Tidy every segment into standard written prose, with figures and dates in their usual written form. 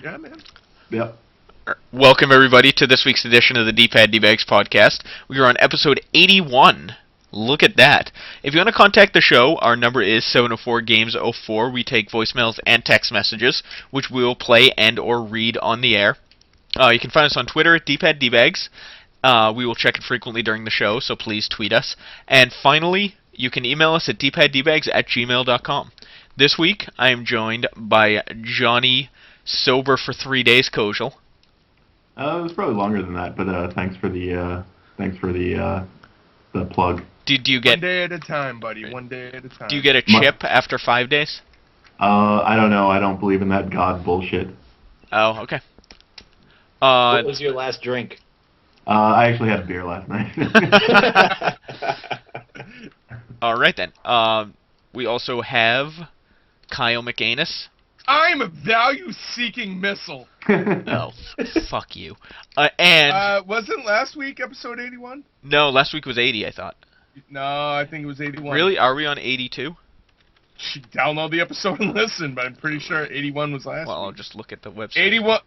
Yeah, man. Yep. Welcome, everybody, to this week's edition of the D-Pad D-Bags podcast. We are on episode 81. Look at that. If you want to contact the show, our number is 704-GAMES-04. We take voicemails and text messages, which we will play and or read on the air. You can find us on Twitter at D-Pad D-Bags. We will check it frequently during the show, so please tweet us. And finally, you can email us at dpaddbags@gmail.com. This week, I am joined by Johnny Sober for 3 days Kojal. It was probably longer than that, but thanks for the plug. Do you get 1 day at a time, buddy. 1 day at a time. Do you get a chip after 5 days? I don't know. I don't believe in that god bullshit. Oh, okay. What was your last drink? I actually had a beer last night. All right then. We also have Kyle McAnus. I'm a value-seeking missile. Oh, fuck you. And Wasn't last week episode 81? no, last week was 80, I thought. No, I think it was 81. Really? Are we on 82? Download the episode and listen, but I'm pretty sure 81 was last Well, I'll week. just look at the website.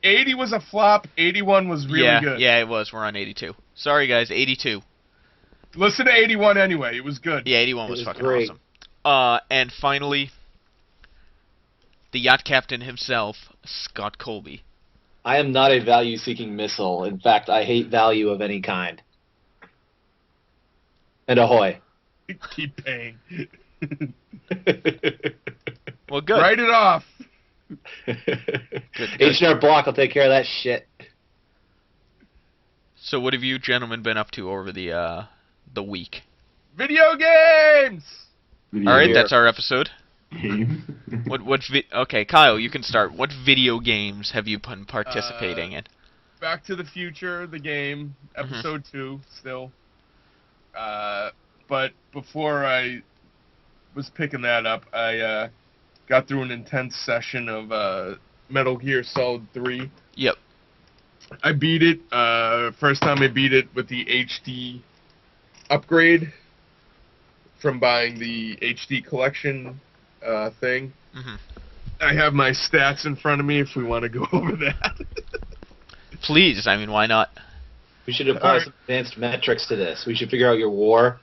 80 was a flop. 81 was really good. Yeah, it was. We're on 82. Sorry, guys, 82. Listen to 81 anyway. It was good. Yeah, 81 was It was fucking great. awesome. And finally, the yacht captain himself, Scott Colby. I am not a value-seeking missile. In fact, I hate value of any kind. And ahoy. Keep paying. Well, good. Write it off. Good. H&R Block will take care of that shit. So, what have you gentlemen been up to over the week? Video games! Video All right, Here. that's our episode. games. Okay, Kyle, you can start. What video games have you been participating in? Back to the Future, the game, episode 2, still. But before I was picking that up, I got through an intense session of Metal Gear Solid 3. Yep. I beat it. First time I beat it with the HD upgrade from buying the HD collection thing. Mhm. I have my stats in front of me if we want to go over that. Please, I mean, why not? We should apply Alright. some advanced metrics to this. We should figure out your war,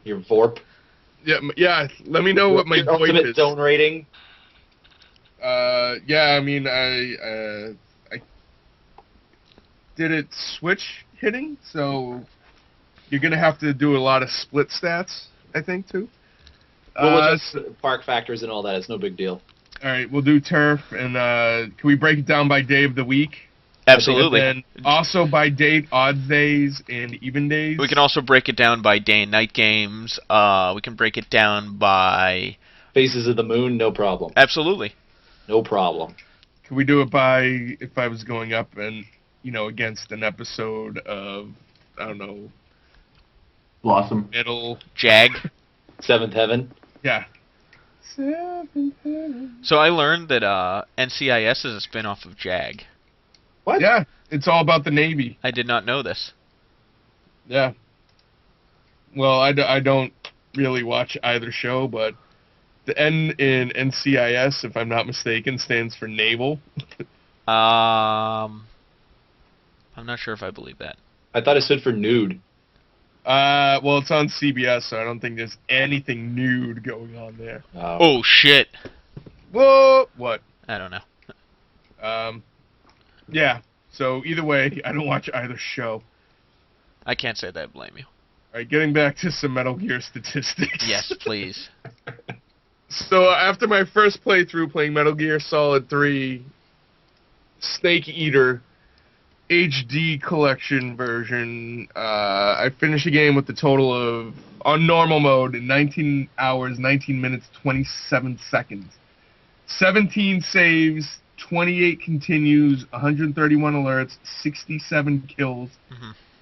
your VORP, Yeah, let me know what my your VoIP ultimate is. zone rating. Yeah, I mean, I did it switch hitting, so you're gonna have to do a lot of split stats, I think, too. We'll just park factors and all that. It's no big deal. All right, we'll do turf, and can we break it down by day of the week? Absolutely. And then also by date, odd days and even days. We can also break it down by day and night games. We can break it down by... Faces of the Moon, no problem. Absolutely. No problem. Can we do it by if I was going up and against an episode of I don't know Blossom. middle? Jag. Seventh Heaven. Yeah. So I learned that NCIS is a spin-off of Jag. What? Yeah, it's all about the Navy. I did not know this. Yeah. Well, I don't really watch either show, but the N in NCIS, if I'm not mistaken, stands for naval. I'm not sure if I believe that. I thought it stood for nude. Well, it's on CBS, so I don't think there's anything nude going on there. Oh, shit. Whoa! What? I don't know. Yeah. So either way, I don't watch either show. I can't say that I blame you. All right, getting back to some Metal Gear statistics. Yes, please. So after my first playthrough playing Metal Gear Solid 3 Snake Eater HD collection version, I finished the game with a total of, on normal mode, in 19 hours, 19 minutes, 27 seconds. 17 saves, 28 continues, 131 alerts, 67 kills,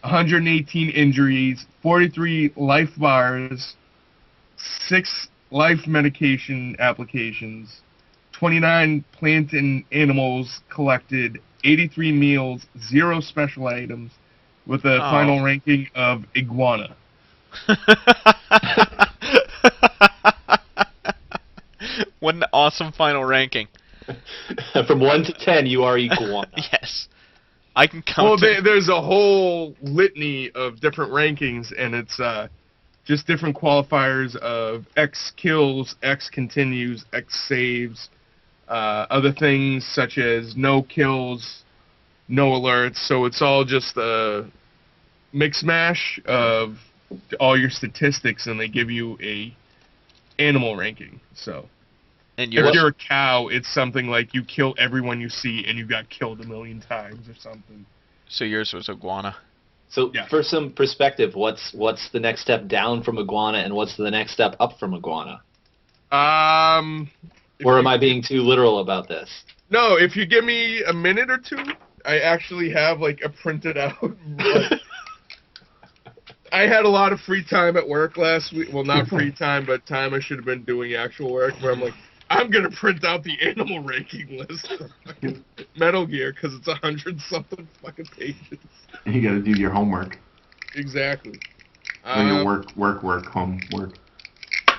118 injuries, 43 life bars, 6 life medication applications, 29 plant and animals collected, 83 meals, 0 special items, with a final ranking of iguana. What an awesome final ranking. From 1 to 10, you are iguana. Yes. I can count. Well, it. there's a whole litany of different rankings, and it's just different qualifiers of X kills, X continues, X saves, other things such as no kills, no alerts. So it's all just a mix mash of all your statistics, and they give you a animal ranking. So And if yours? you're a cow, it's something like you kill everyone you see, and you got killed 1,000,000 times or something. So yours was iguana. So Yeah. for some perspective, what's the next step down from iguana, and what's the next step up from iguana? Or am I being too literal about this? No, if you give me a minute or two, I actually have like a printed out. I had a lot of free time at work last week. Well, not free time, but time I should have been doing actual work. Where I'm like, I'm gonna print out the animal ranking list for fucking Metal Gear because it's 100-something fucking pages. You got to do your homework. Exactly. Or your homework.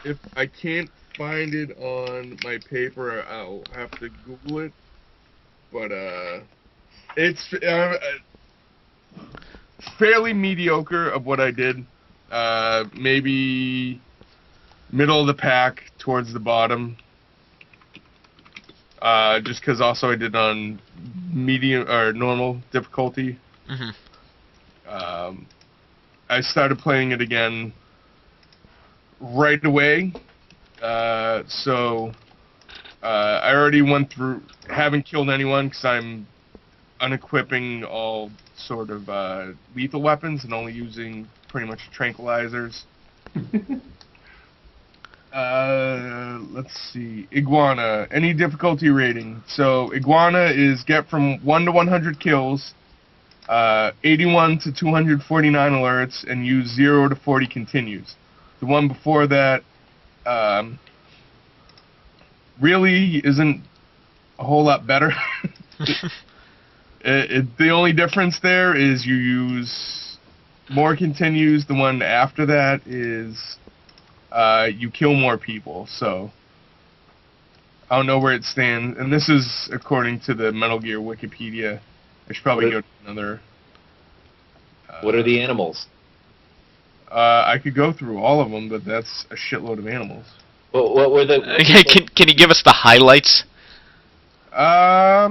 If I can't find it on my paper, I'll have to Google it. But it's fairly mediocre of what I did. Maybe middle of the pack towards the bottom. Just because also I did on medium or normal difficulty. Mm-hmm. I started playing it again right away. So I already went through, haven't killed anyone because I'm unequipping all sort of lethal weapons and only using pretty much tranquilizers. Let's see. Iguana. Any difficulty rating. So Iguana is get from 1 to 100 kills, 81 to 249 alerts, and use 0 to 40 continues. The one before that really isn't a whole lot better. The only difference there is you use more continues. The one after that is you kill more people. So I don't know where it stands. And this is according to the Metal Gear Wikipedia. I should probably go to another. What are the animals? I could go through all of them, but that's a shitload of animals. What were the? Can you give us the highlights? What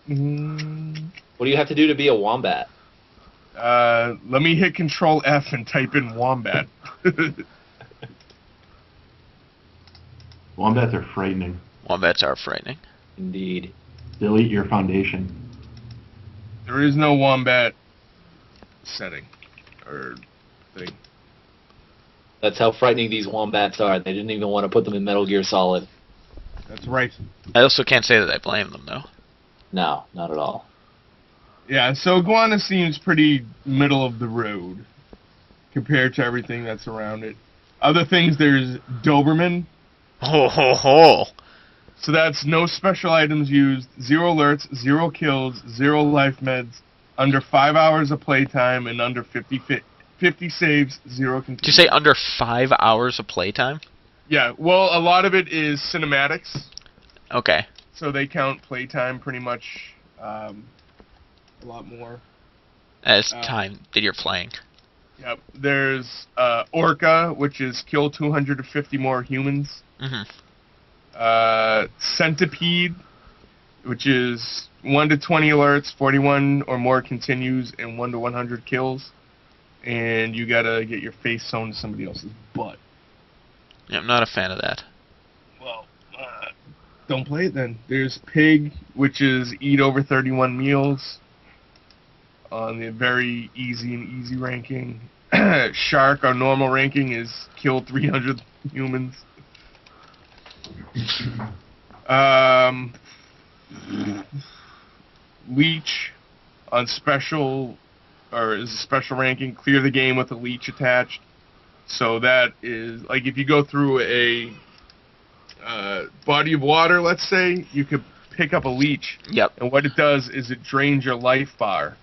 do you have to do to be a wombat? Let me hit Control F and type in wombat. Wombats are frightening. Wombats are frightening. Indeed. They'll eat your foundation. There is no wombat setting or thing. That's how frightening these wombats are. They didn't even want to put them in Metal Gear Solid. That's right. I also can't say that I blame them, though. No, not at all. Yeah, so Iguana seems pretty middle of the road compared to everything that's around it. Other things, there's Doberman. Ho ho ho! So that's no special items used, 0 alerts, 0 kills, 0 life meds, under 5 hours of playtime, and under 50 saves, 0 continues. Did you say under 5 hours of playtime? Yeah, well, a lot of it is cinematics, Okay. so they count playtime pretty much a lot more. As time that you're playing. Yep. There's Orca, which is kill 250 more humans. Mm-hmm. Centipede, which is 1 to 20 alerts, 41 or more continues, and 1 to 100 kills. And you gotta get your face sewn to somebody else's butt. Yeah, I'm not a fan of that. Well, don't play it then. There's Pig, which is eat over 31 meals on the very easy ranking. Shark, our normal ranking, is kill 300 humans. Leech on special, or is a special ranking, clear the game with a leech attached. So that is, like, if you go through a body of water, let's say, you could pick up a leech. Yep. And what it does is it drains your life bar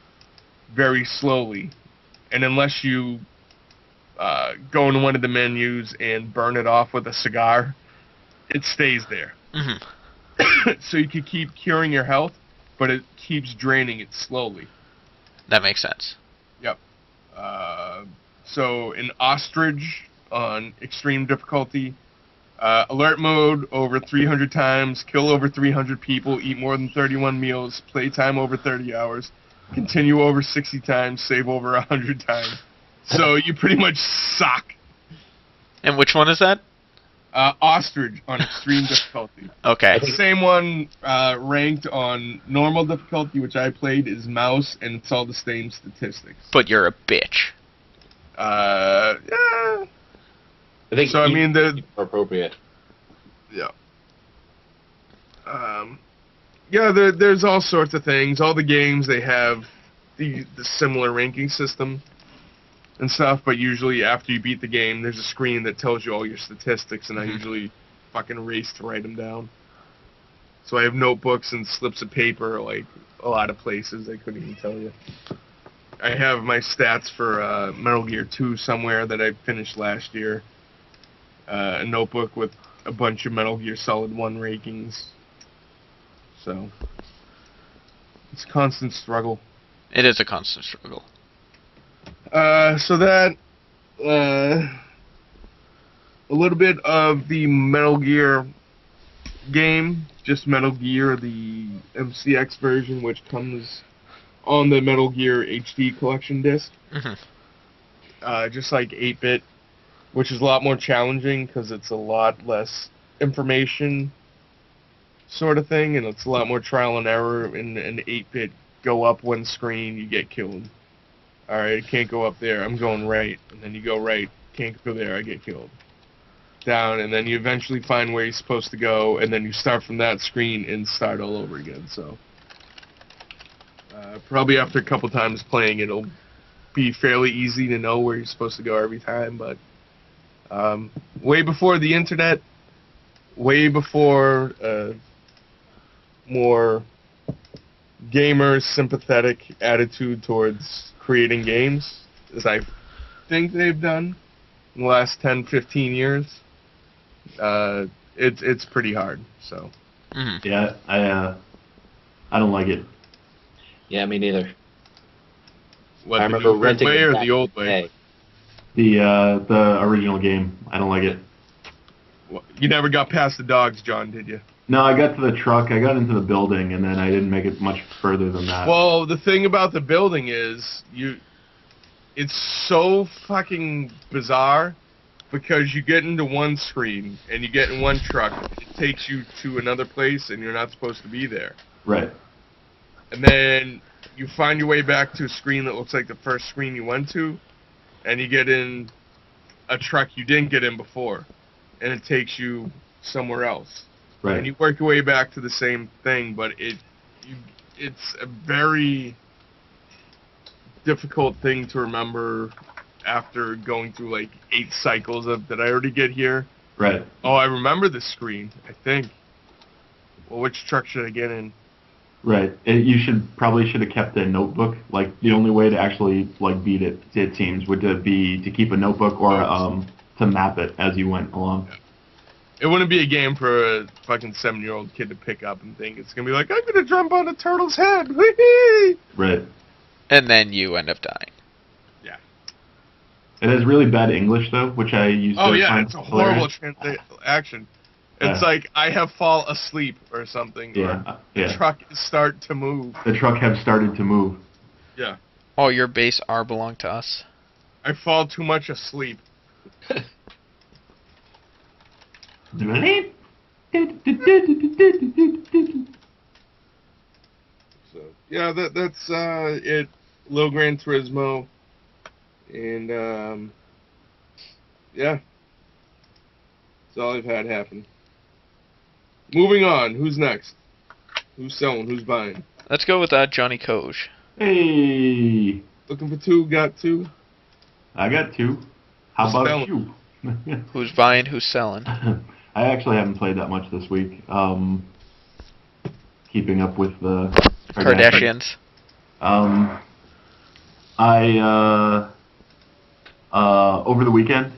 very slowly. And unless you go into one of the menus and burn it off with a cigar, it stays there. Mm-hmm. so you can keep curing your health, but it keeps draining it slowly. That makes sense. Yep. So in Ostrich on extreme difficulty, alert mode over 300 times, kill over 300 people, eat more than 31 meals, playtime over 30 hours, continue over 60 times, save over 100 times. So you pretty much suck. And which one is that? Ostrich on extreme difficulty. Okay. The same one ranked on normal difficulty, which I played, is Mouse, and it's all the same statistics. But you're a bitch. Yeah. I think So I mean the appropriate. yeah. Yeah, there's all sorts of things. All the games, they have the similar ranking system and stuff, but usually after you beat the game, there's a screen that tells you all your statistics, and I usually fucking race to write them down. So I have notebooks and slips of paper, like a lot of places I couldn't even tell you. I have my stats for Metal Gear 2 somewhere that I finished last year. A notebook with a bunch of Metal Gear Solid 1 rankings. So, it's a constant struggle. It is a constant struggle. So that, a little bit of the Metal Gear game, just Metal Gear, the MCX version, which comes on the Metal Gear HD collection disc. Just like 8-bit, which is a lot more challenging because it's a lot less information sort of thing, and it's a lot more trial and error. In an 8-bit, go up one screen, you get killed. Alright, I can't go up there, I'm going right. And then you go right, can't go there, I get killed. Down, and then you eventually find where you're supposed to go, and then you start from that screen and start all over again. So, probably after a couple times playing, it'll be fairly easy to know where you're supposed to go every time, but way before the internet, way before more gamer sympathetic attitude towards creating games, as I think they've done in the last 10, 15 years, it's pretty hard. So Yeah, I don't like it. Yeah, me neither. what, I the remember new renting way it or back the old in the way? day. The original game, I don't like it. You never got past the dogs, John, did you? No, I got to the truck, I got into the building, and then I didn't make it much further than that. Well, the thing about the building is it's so fucking bizarre because you get into one screen and you get in one truck, it takes you to another place and you're not supposed to be there. Right. And then you find your way back to a screen that looks like the first screen you went to, and you get in a truck you didn't get in before, and it takes you somewhere else. Right. And you work your way back to the same thing, but it's a very difficult thing to remember after going through like 8 cycles of, did I already get here? Right. Oh, I remember this screen, I think. Well, which truck should I get in? Right. You probably should have kept a notebook. Like, the only way to actually like beat it, it seems, would be to keep a notebook or to map it as you went along. It wouldn't be a game for a fucking 7-year-old kid to pick up and think it's gonna be like, I'm gonna jump on a turtle's head. Whee! Right. And then you end up dying. Yeah. It has really bad English though, which I used to Oh yeah, find it's a horrible hilarious. action. It's Yeah. like I have fall asleep or something. Yeah. Or Yeah. the truck start to move. The truck have started to move. Yeah. All your base R belong to us. I fall too much asleep. So yeah, that's it. Low Gran Turismo, and yeah, that's all I've had happen. Moving on. Who's next? Who's selling? Who's buying? Let's go with Johnny Koj. Hey, Looking for 2? Got 2? I got 2. How Who's about selling? you? Who's buying? Who's selling? I actually haven't played that much this week. Keeping up with the Kardashians. Over the weekend,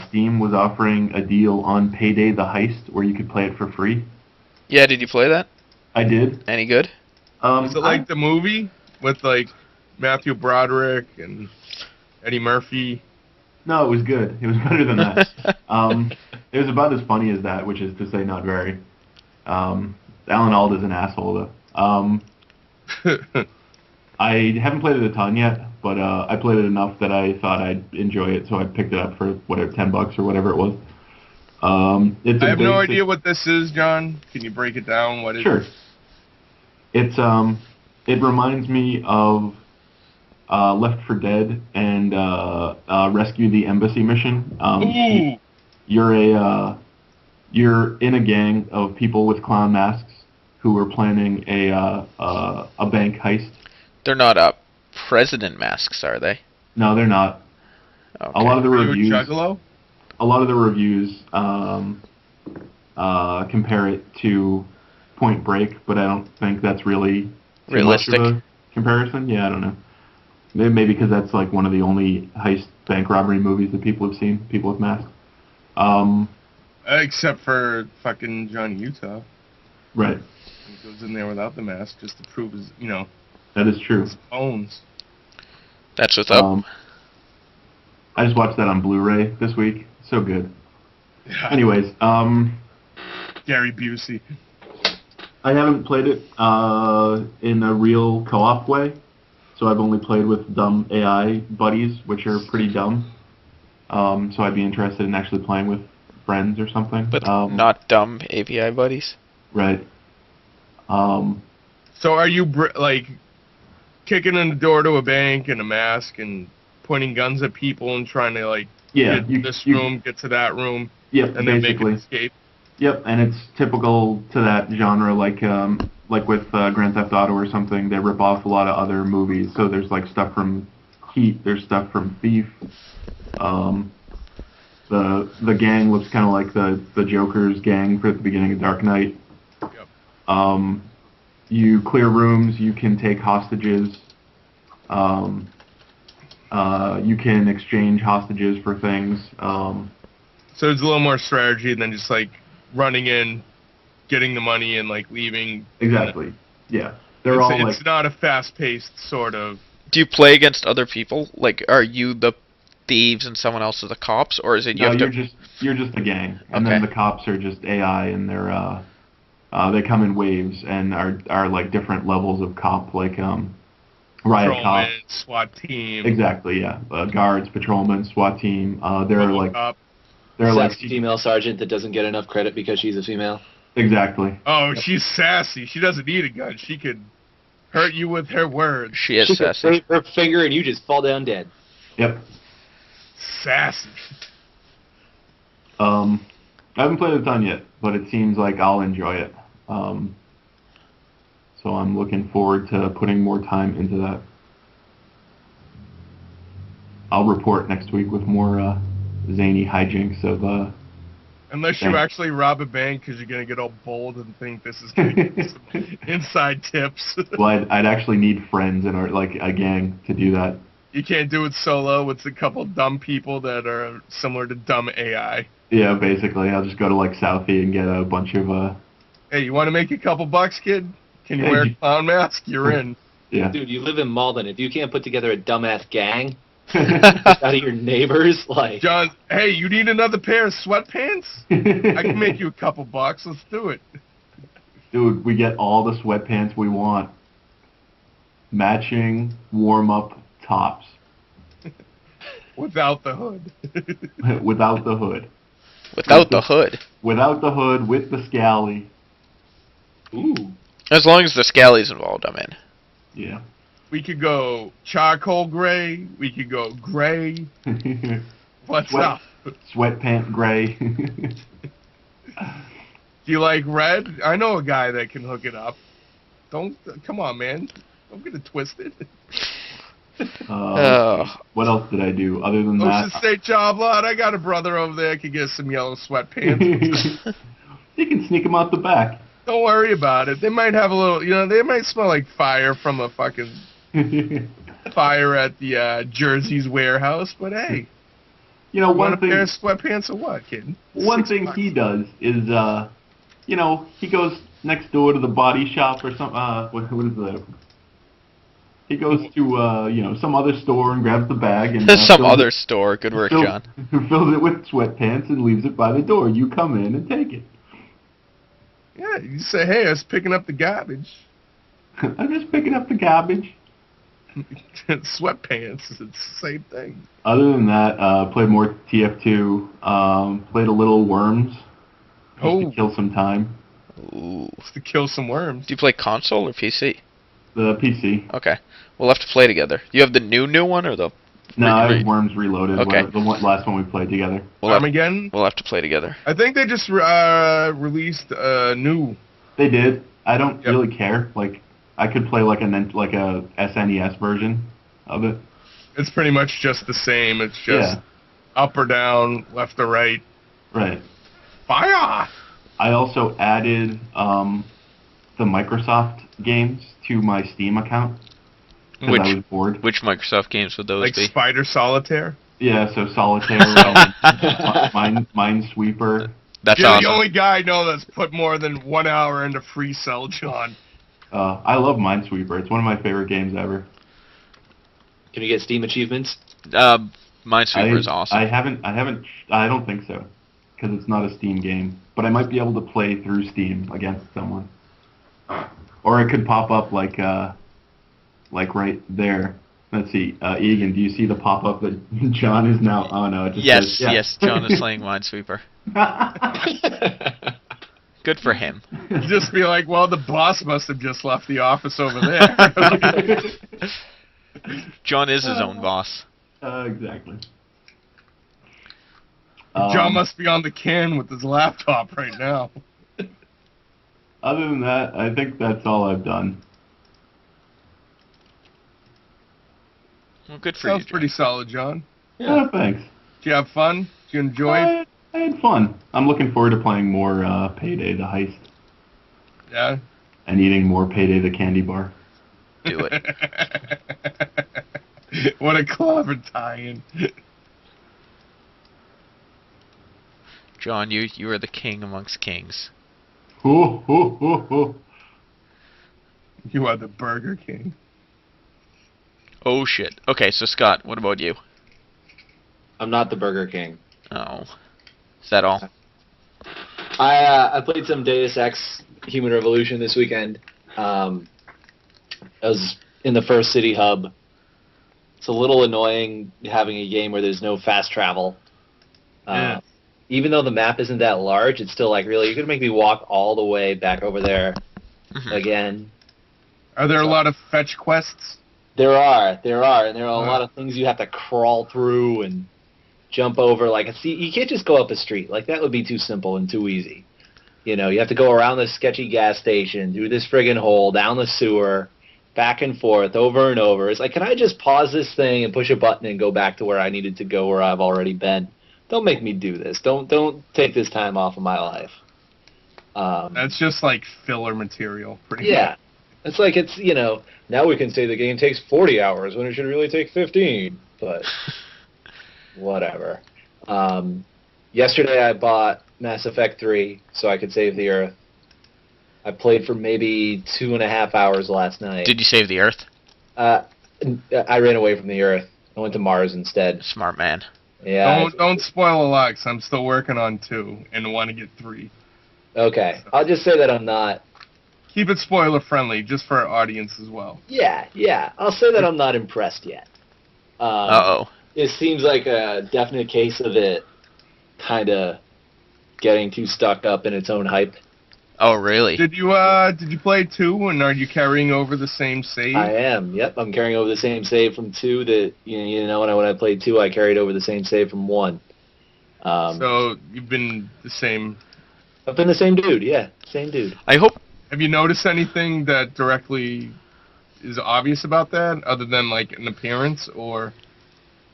Steam was offering a deal on Payday the Heist where you could play it for free. Yeah, did you play that? I did. Any good? Is it like the movie with like Matthew Broderick and Eddie Murphy? No, it was good. It was better than that. It was about as funny as that, which is to say not very. Alan Alda's an asshole, though. I haven't played it a ton yet, but I played it enough that I thought I'd enjoy it, so I picked it up for whatever, $10 or whatever it was. It's I have no idea what this is, John. Can you break it down? What is Sure. It's it reminds me of Left 4 Dead and Rescue the Embassy mission. Ooh. You're in a gang of people with clown masks who are planning a bank heist. They're not president masks, are they? No, they're not. Okay. A lot of the Are you a reviews. juggalo? A lot of the reviews compare it to Point Break, but I don't think that's really too realistic. much of a comparison. Yeah, I don't know. Maybe because that's like one of the only heist bank robbery movies that people have seen. People with masks. Except for fucking Johnny Utah. Right. He goes in there without the mask just to prove his, That is true. his bones. That's what's up. I just watched that on Blu-ray this week. So good. Yeah. Anyways, Gary Busey. I haven't played it in a real co-op way, so I've only played with dumb AI buddies, which are pretty dumb. So I'd be interested in actually playing with friends or something. But not dumb API buddies. Right. So are you like kicking in the door to a bank in a mask and pointing guns at people and trying to like get to this room, get to that room, Yep, and then make basically. an escape? Yep, and it's typical to that genre, like with Grand Theft Auto or something. They rip off a lot of other movies. So there's like stuff from Heat, there's stuff from Thief. The gang looks kind of like the Joker's gang for the beginning of Dark Knight. Yep. You clear rooms, you can take hostages. You can exchange hostages for things. So there's a little more strategy than just like running in, getting the money, and like leaving. Exactly. Yeah. It's not a fast-paced sort of. Do you play against other people? Like, are you the thieves and someone else is the cops, or is it you No, have you're just a gang, and then the cops are just AI, and they come in waves and are like different levels of cop, like riot cop, SWAT team. Exactly, yeah. Guards, patrolmen, SWAT team. They're like female sergeant that doesn't get enough credit because she's a female. Exactly. Oh, she's sassy. She doesn't need a gun. She could hurt you with her words. She is sassy. Her finger and you just fall down dead. Yep. Sassy. I haven't played a ton yet, but it seems like I'll enjoy it. So I'm looking forward to putting more time into that. I'll report next week with more zany hijinks of. Unless you actually rob a bank, because you're gonna get all bold and think this is gonna get some inside tips. Well, I'd actually need friends in a gang to do that. You can't do it solo. It's a couple dumb people that are similar to dumb AI. Yeah, basically, I'll just go to like Southie and get a bunch of. Hey, you want to make a couple bucks, kid? Can you wear a clown mask? You're in. Yeah. Dude, you live in Malden. If you can't put together a dumbass gang out of your neighbors, like... John, hey, you need another pair of sweatpants? I can make you a couple bucks. Let's do it. Dude, we get all the sweatpants we want. Matching warm-up tops. Without the hood. Without the hood. Without the hood. Without the hood, with the scally. Ooh. As long as the scally's involved, I'm in. Yeah. We could go charcoal gray. We could go gray. What's up? Sweatpant gray. Do you like red? I know a guy that can hook it up. Come on, man. Don't get it twisted. What else did I do other than that? Ocean State Job Lot. I got a brother over there. Could get some yellow sweatpants. You can sneak them out the back. Don't worry about it. They might have a little, they might smell like fire from a fucking fire at the Jersey's warehouse. But hey, one thing. Pair of sweatpants or what, kid? One thing he does is, he goes next door to the body shop or something. What is that? He goes to some other store and grabs the bag and Some other store. Good work, John. Fills it with sweatpants and leaves it by the door. You come in and take it. Yeah, you say, hey, I was picking up the garbage. I'm just picking up the garbage. Sweatpants, it's the same thing. Other than that, played more TF2. Played a little Worms. Just to kill some time. Ooh. Just to kill some worms. Do you play console or PC? The PC. Okay. We'll have to play together. You have the new one or the... No, I have Worms Reloaded. Okay. The last one we played together. Armageddon? We'll have to play together. I think they just released a new... They did. I don't really care. Like, I could play like a SNES version of it. It's pretty much just the same. It's just up or down, left or right. Right. Fire! I also added the Microsoft games to my Steam account because I was bored. Which Microsoft games would those be? Like Spider Solitaire? Yeah, so Solitaire, Minesweeper. That's You're awesome. the only guy I know that's put more than 1 hour into Free Cell, John. I love Minesweeper. It's one of my favorite games ever. Can you get Steam achievements? Minesweeper is awesome. I don't think so, because it's not a Steam game. But I might be able to play through Steam against someone, or it could pop up like right there. Let's see, Egan, do you see the pop up that John is now? Oh no, it just says, yes, John is playing Minesweeper. Good for him. Just be like, well, the boss must have just left the office over there. John is his own boss. Exactly. John must be on the can with his laptop right now. Other than that, I think that's all I've done. Well, good for Sounds you. pretty solid, John. Yeah, thanks. Did you have fun? Did you enjoy it? I had fun. I'm looking forward to playing more Payday the Heist. Yeah. And eating more Payday the Candy Bar. Do it. What a clever tie-in. John, you are the king amongst kings. Ho, ho, ho, ho. You are the Burger King. Oh shit. Okay, so Scott, what about you? I'm not the Burger King. Oh. Is that all? I played some Deus Ex Human Revolution this weekend. I was in the First City Hub. It's a little annoying having a game where there's no fast travel. Even though the map isn't that large, it's still like, really, you're going to make me walk all the way back over there again. Are there a lot of fetch quests? There are, and there are a lot of things you have to crawl through and jump over. Like, see, you can't just go up a street. Like, that would be too simple and too easy. You know, you have to go around this sketchy gas station, through this friggin' hole, down the sewer, back and forth, over and over. It's like, can I just pause this thing and push a button and go back to where I needed to go, where I've already been? Don't make me do this. Don't take this time off of my life. That's just like filler material, pretty much. Yeah. It's like, it's, you know, now we can say the game takes 40 hours when it should really take 15. But whatever. Yesterday I bought Mass Effect 3 so I could save the Earth. I played for maybe 2.5 hours last night. Did you save the Earth? I ran away from the Earth. I went to Mars instead. Smart man. Yeah. Don't spoil a lot, 'cause I'm still working on 2 and want to get 3. Okay. I'll just say that I'm not... Keep it spoiler friendly, just for our audience as well. Yeah. I'll say that I'm not impressed yet. Uh-oh. It seems like a definite case of it kind of getting too stuck up in its own hype. Oh, really? Did you play 2, and are you carrying over the same save? I am. Yep, I'm carrying over the same save from 2 that you know when I played 2, I carried over the same save from 1. So you've been the same. I've been the same dude. Yeah, same dude. I hope. Have you noticed anything that directly is obvious about that, other than like an appearance or?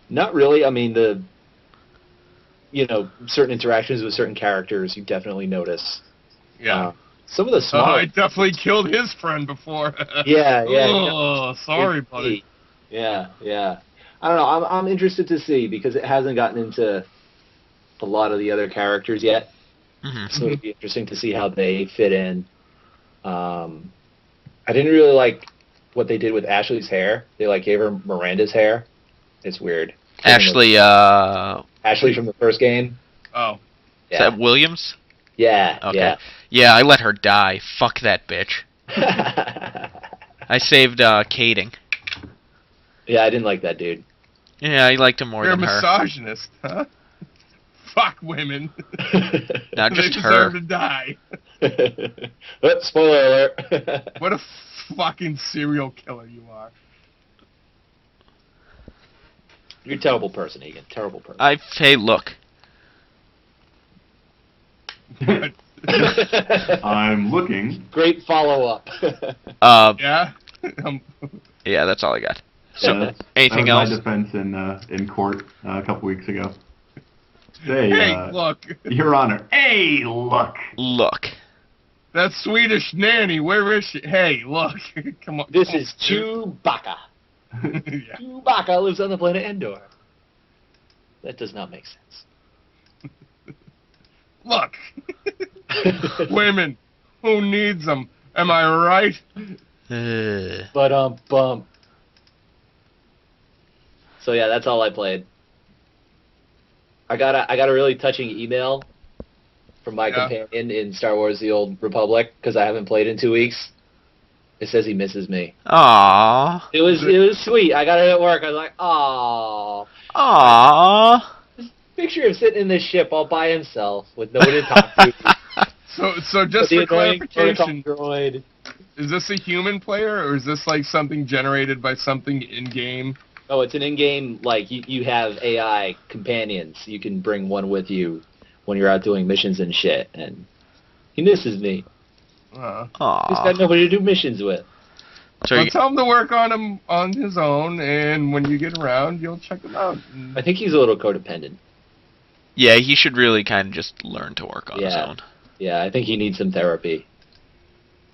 Not really. I mean, certain interactions with certain characters, you definitely notice. Yeah. Some of the small. I definitely killed his friend before. Yeah. Oh, sorry, buddy. Yeah. I don't know. I'm interested to see because it hasn't gotten into a lot of the other characters yet. Mm-hmm. So it'd be interesting to see how they fit in. I didn't really like what they did with Ashley's hair. They like gave her Miranda's hair. It's weird. Ashley, Ashley from the first game. Oh. Is that Williams? Yeah. Okay. Yeah. Yeah, I let her die. Fuck that bitch. I saved Kading. Yeah, I didn't like that dude. Yeah, I liked him more You're a than her. misogynist, huh? Fuck women. Not They just deserve her. to die. Oh, spoiler alert. What a fucking serial killer you are. You're a terrible person, Egan. Terrible person. Hey, look. What? I'm looking. Great follow-up. Yeah? Yeah, that's all I got. So, Yeah, anything that was else? my defense in court a couple weeks ago. Say, Hey, look. Your Honor. Hey, look. Look. That Swedish nanny, where is she? Hey, look. Come on. This is Chewbacca. Yeah. Chewbacca lives on the planet Endor. That does not make sense. Look. Women. Who needs them? Am I right? But bum. So yeah, that's all I played. I got a really touching email from my companion in Star Wars: The Old Republic because I haven't played in 2 weeks. It says he misses me. Aww. It was sweet. I got it at work. I was like, "Aww." Aww. Picture him sitting in this ship all by himself with no one to talk to. So just The for annoying clarification, protocol droid. is this a human player or is this like something generated by something in game? Oh, it's an in-game, like, you have AI companions. You can bring one with you when you're out doing missions and shit, and he misses me. He's got nobody to do missions with. So Well, tell him to work on him on his own, and when you get around, you'll check him out. I think he's a little codependent. yeah, he should really kind of just learn to work on his own. Yeah, I think he needs some therapy.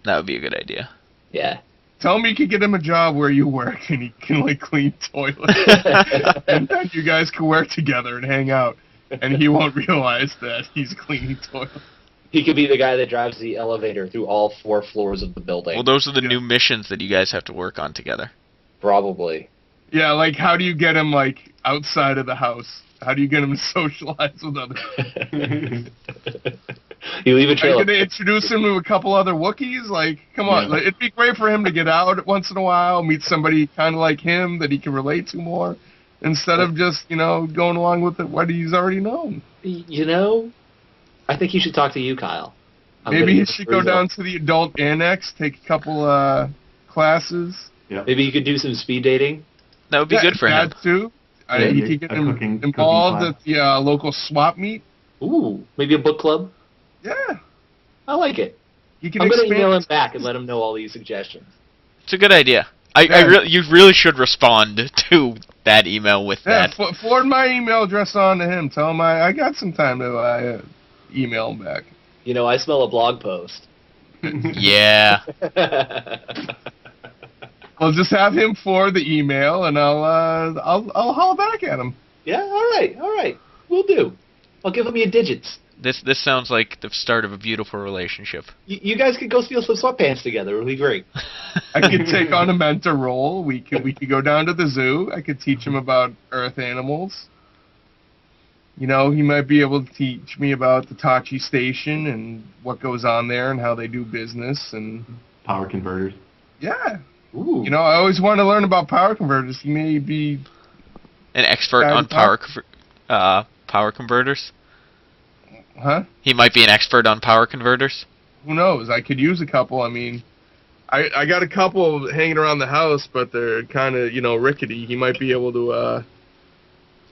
That would be a good idea. Yeah. Tell him you can get him a job where you work, and he can like clean toilets, and then you guys can work together and hang out, and he won't realize that he's cleaning toilets. He could be the guy that drives the elevator through all 4 floors of the building. Well, those are the new missions that you guys have to work on together. Probably. Yeah, like how do you get him like outside of the house? How do you get him to socialize with others? You leave a Are you trail. going to introduce him to a couple other Wookiees? Like, come on. Yeah. Like, it'd be great for him to get out once in a while, meet somebody kind of like him that he can relate to more, instead of just, going along with it what he's already known. You know, I think you should talk to you, Kyle. Maybe he should go down to the adult annex, take a couple classes. Yeah. Maybe you could do some speed dating. That would be good for him. That too. Yeah, He could get a him cooking involved class. at the local swap meet. Ooh, maybe a book club. Yeah. I like it. He can I'm going to expand email him his- back and let him know all these suggestions. It's a good idea. Yeah. You really should respond to that email with Yeah, that. forward my email address on to him. Tell him I got some time to email him back. You know, I smell a blog post. Yeah. I'll just have him forward the email, and I'll holler back at him. Yeah, all right. We'll do. I'll give him your digits. This sounds like the start of a beautiful relationship. You guys could go steal some sweatpants together. It would be great. I could take on a mentor role. We could go down to the zoo. I could teach him about Earth animals. He might be able to teach me about the Tachi Station and what goes on there and how they do business. And Power converters. yeah, Ooh. I always want to learn about power converters. He may be An expert on power converters. Huh? He might be an expert on power converters. Who knows? I could use a couple. I mean, I got a couple hanging around the house, but they're kind of, rickety. He might be able to,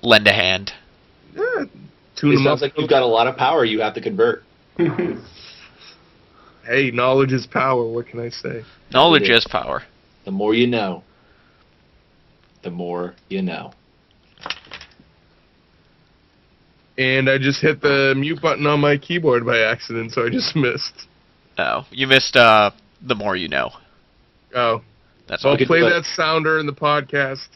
Lend a hand. tune It them up. sounds like you've got a lot of power you have to convert. Hey, knowledge is power. What can I say? Knowledge is power. The more you know, the more you know. And I just hit the mute button on my keyboard by accident, so I just missed. Oh, you missed the more you know. Oh. That's So all. I'll play that sounder in the podcast,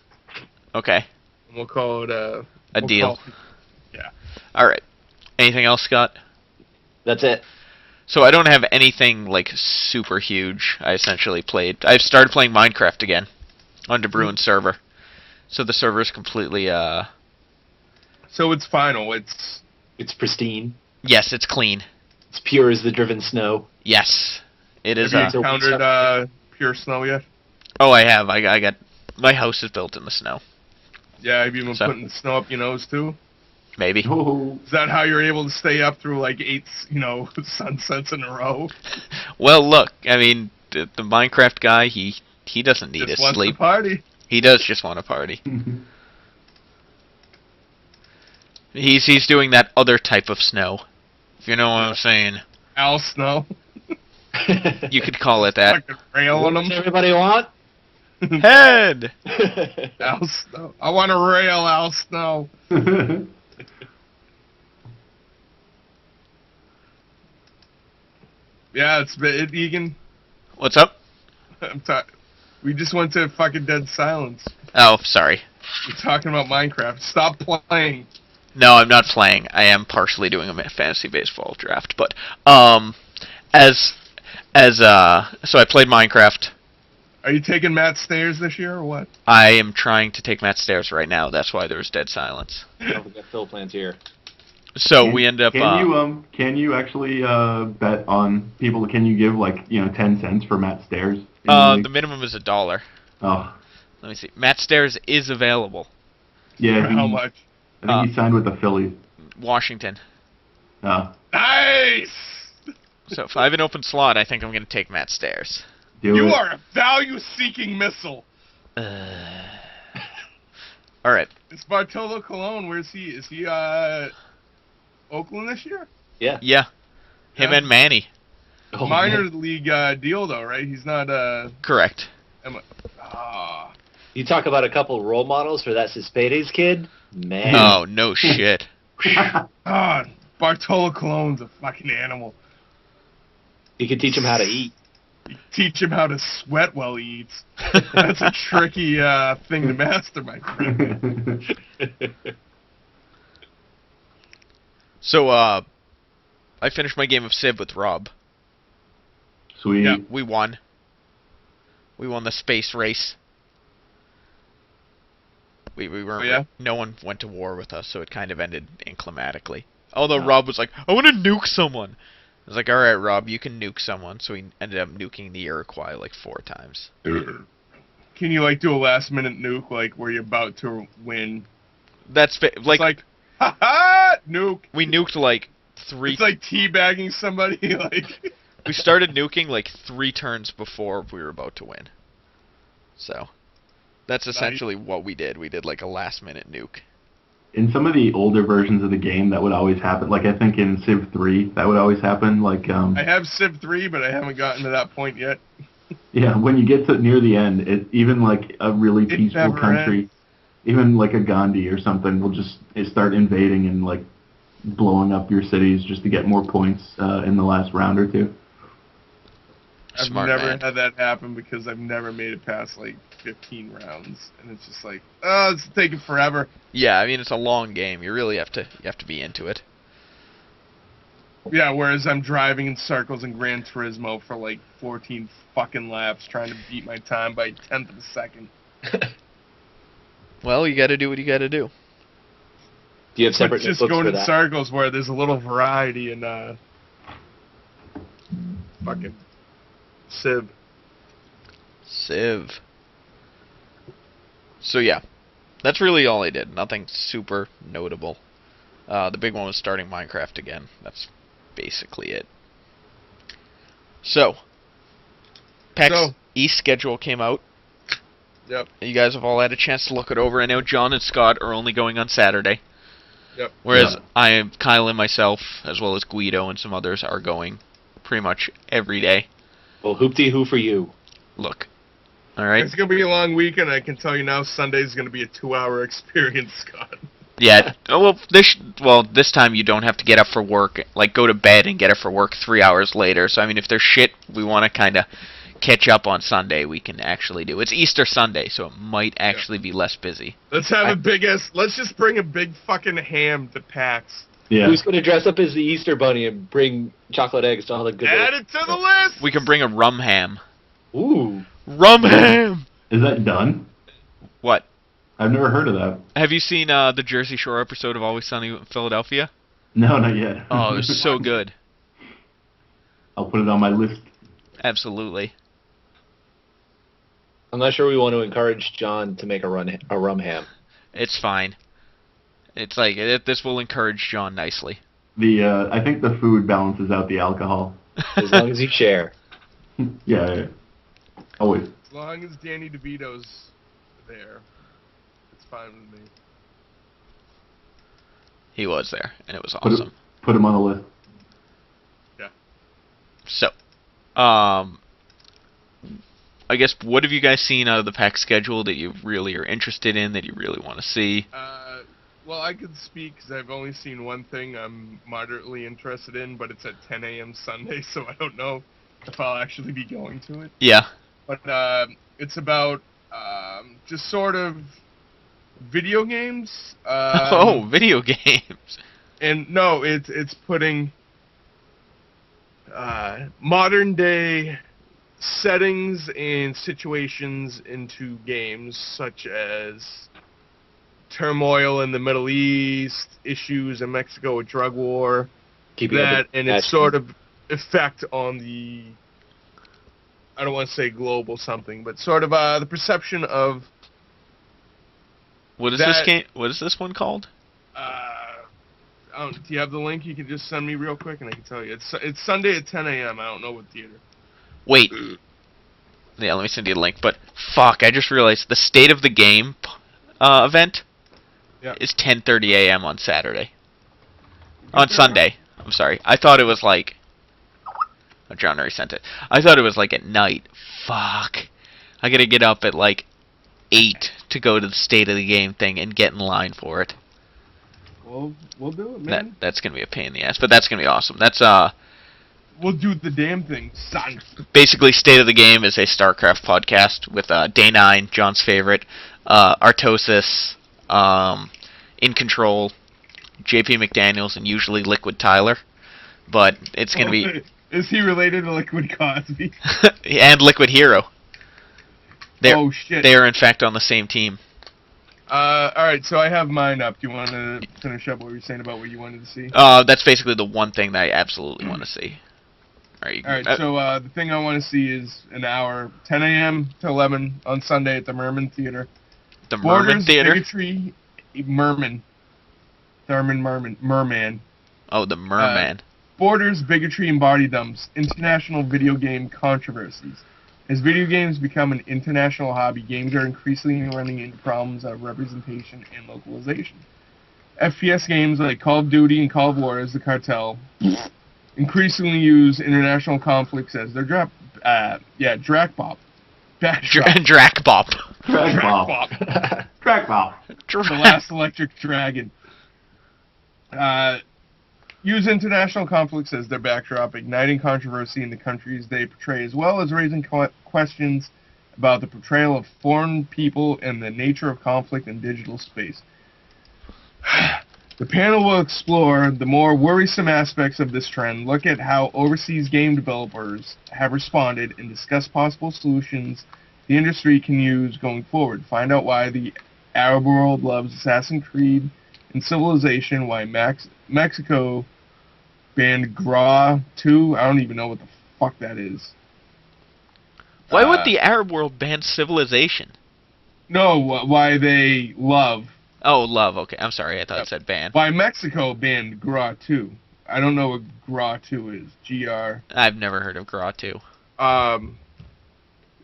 Okay, and we'll call it a we'll deal. call- yeah. All right. Anything else, Scott? That's it. So I don't have anything like super huge. I've started playing Minecraft again on De Bruin's server. So the server is completely So it's final. It's pristine. yes, it's clean. It's pure as the driven snow. Yes. It is Have you encountered pure snow yet? Oh, I have. I got my house is built in the snow. Yeah, have you been So- putting the snow up your nose too? Maybe. Oh. Is that how you're able to stay up through like 8, sunsets in a row? Well, look, I mean, the Minecraft guy, he doesn't need Just his wants sleep. to party. He does just want to party. He's doing that other type of snow. If you know what I'm saying. Al Snow. You could call it that. Fucking rail on What does him. everybody want? Head! Al Snow. I want to rail Al Snow. Yeah, Egan. What's up? We just went to fucking dead silence. Oh, sorry. We're talking about Minecraft. Stop playing. No, I'm not playing. I am partially doing a fantasy baseball draft, but so I played Minecraft. Are you taking Matt Stairs this year or what? I am trying to take Matt Stairs right now. That's why there's dead silence. Oh, we got Phil plans here. So we end up. Can you actually bet on people? Can you give 10 cents for Matt Stairs? in the league? The minimum is $1. Oh, Let me see. Matt Stairs is available. yeah. For how much? I think he signed with the Phillies. Washington. Nice! So if I have an open slot, I think I'm going to take Matt Stairs. Do You it. are a value-seeking missile. All right. It's Bartolo Colon. Where's he? Is he, Oakland this year? Yeah. Yeah. Him Yeah. and Manny. Oh, Minor man. league deal, though, right? He's not, Correct. You talk about a couple role models for that Cespedes kid? Man. Oh, no shit. Bartolo Colon's a fucking animal. You could teach him how to eat. You teach him how to sweat while he eats. That's a tricky thing to master, my friend. So, I finished my game of Civ with Rob. Sweet. Yeah. We won. We won the space race. We weren't. Oh, yeah? No one went to war with us, so it kind of ended inclimatically. Although Rob was like, "I want to nuke someone." I was like, "All right, Rob, you can nuke someone." So we ended up nuking the Iroquois like 4 times. Can you do a last-minute nuke, where you're about to win? That's It's like, ha-ha, nuke. we nuked like 3. It's like teabagging somebody, We started nuking like 3 turns before we were about to win. So that's essentially what we did. We did like a last-minute nuke. In some of the older versions of the game, that would always happen. Like, I think in Civ 3, that would always happen. I have Civ 3, but I haven't gotten to that point yet. yeah, when you get to near the end, even a really peaceful never country, ends. even like a Gandhi or something, will just start invading and blowing up your cities just to get more points in the last round or two. Smart I've never man. had that happen because I've never made it past 15 rounds, and it's just it's taking forever. Yeah, I mean it's a long game. You really have to be into it. Yeah, whereas I'm driving in circles in Gran Turismo for 14 fucking laps trying to beat my time by 1/10 of a second. Well, you got to do what you got to do. Do you have But separate just notebooks going for in that? circles where there's a little variety in fucking Civ. Civ. So yeah, that's really all I did. Nothing super notable. The big one was starting Minecraft again. That's basically it. So, PAX East schedule came out. Yep. You guys have all had a chance to look it over. I know John and Scott are only going on Saturday. Yep. Whereas Kyle and myself, as well as Guido and some others, are going pretty much every day. Well, hoop-dee-hoo for you. Look. Alright? It's going to be a long weekend. I can tell you now Sunday's going to be a 2-hour experience, Scott. Yeah. This time you don't have to get up for work, go to bed and get up for work 3 hours later. So, I mean, if there's shit we want to kind of catch up on Sunday, we can actually do. It's Easter Sunday, so it might actually be less busy. Let's have let's just bring a big fucking ham to PAX. Yeah. Who's going to dress up as the Easter Bunny and bring chocolate eggs to all the good Add it to the list! We can bring a Rum Ham. Ooh. Rum Ham! Is that done? What? I've never heard of that. Have you seen the Jersey Shore episode of Always Sunny in Philadelphia? No, not yet. Oh, it was so good. I'll put it on my list. Absolutely. I'm not sure we want to encourage John to make a rum ham. It's fine. It's like, this will encourage John nicely. I think the food balances out the alcohol. As long as you share. Yeah. Always. As long as Danny DeVito's there, it's fine with me. He was there, and it was awesome. Put him on the list. Yeah. So, I guess, what have you guys seen out of the PAX schedule that you really are interested in, that you really want to see? Well, I could speak because I've only seen one thing I'm moderately interested in, but it's at 10 a.m. Sunday, so I don't know if I'll actually be going to it. Yeah. But it's about just sort of video games. Video games. And no, it's putting modern day settings and situations into games, such as turmoil in the Middle East, issues in Mexico with drug war, and its sort of effect on the, I don't want to say global something, but sort of the perception of. What is this game? What is this one called? Do you have the link? You can just send me real quick, and I can tell you. It's Sunday at 10 a.m. I don't know what theater. Wait. Yeah, let me send you the link. But fuck, I just realized the State of the Game event is 10:30 a.m. on Saturday. On Sunday. I'm sorry. I thought it was like. Oh, John already sent it. I thought it was like at night. Fuck. I gotta get up at like 8 to go to the State of the Game thing and get in line for it. Well, we'll do it, man. That's gonna be a pain in the ass, but that's gonna be awesome. That's We'll do the damn thing, son. Basically, State of the Game is a StarCraft podcast with Day9, John's favorite, Artosis, In Control, JP McDaniels, and usually Liquid Tyler. But it's gonna be. Is he related to Liquid Cosby? And Liquid Hero. Oh shit! They are in fact on the same team. Alright, so I have mine up. Do you want to finish up what you were saying about what you wanted to see? That's basically the one thing that I absolutely want to see. Alright, so the thing I want to see is an hour, 10 a.m. to 11 on Sunday at the Merman Theater. The Merman Theater? Bigotry, Merman. Merman. Oh, the Merman. Borders, bigotry, and body dumps. International video game controversies. As video games become an international hobby, games are increasingly running into problems of representation and localization. FPS games like Call of Duty and Call of War as the cartel increasingly use international conflicts as their Drakbop. Drakbop. The Last Electric Dragon. Use international conflicts as their backdrop, igniting controversy in the countries they portray, as well as raising questions about the portrayal of foreign people and the nature of conflict in digital space. The panel will explore the more worrisome aspects of this trend, look at how overseas game developers have responded, and discuss possible solutions the industry can use going forward. Find out why the Arab world loves Assassin's Creed and Civilization, why Mexico banned GRA 2. I don't even know what the fuck that is. Why would the Arab world ban Civilization? No, why they love. Oh, love. Okay, I'm sorry. I thought it said ban. Why Mexico banned GRA 2. I don't know what GRA 2 is. GR. I've never heard of GRA 2. Oh,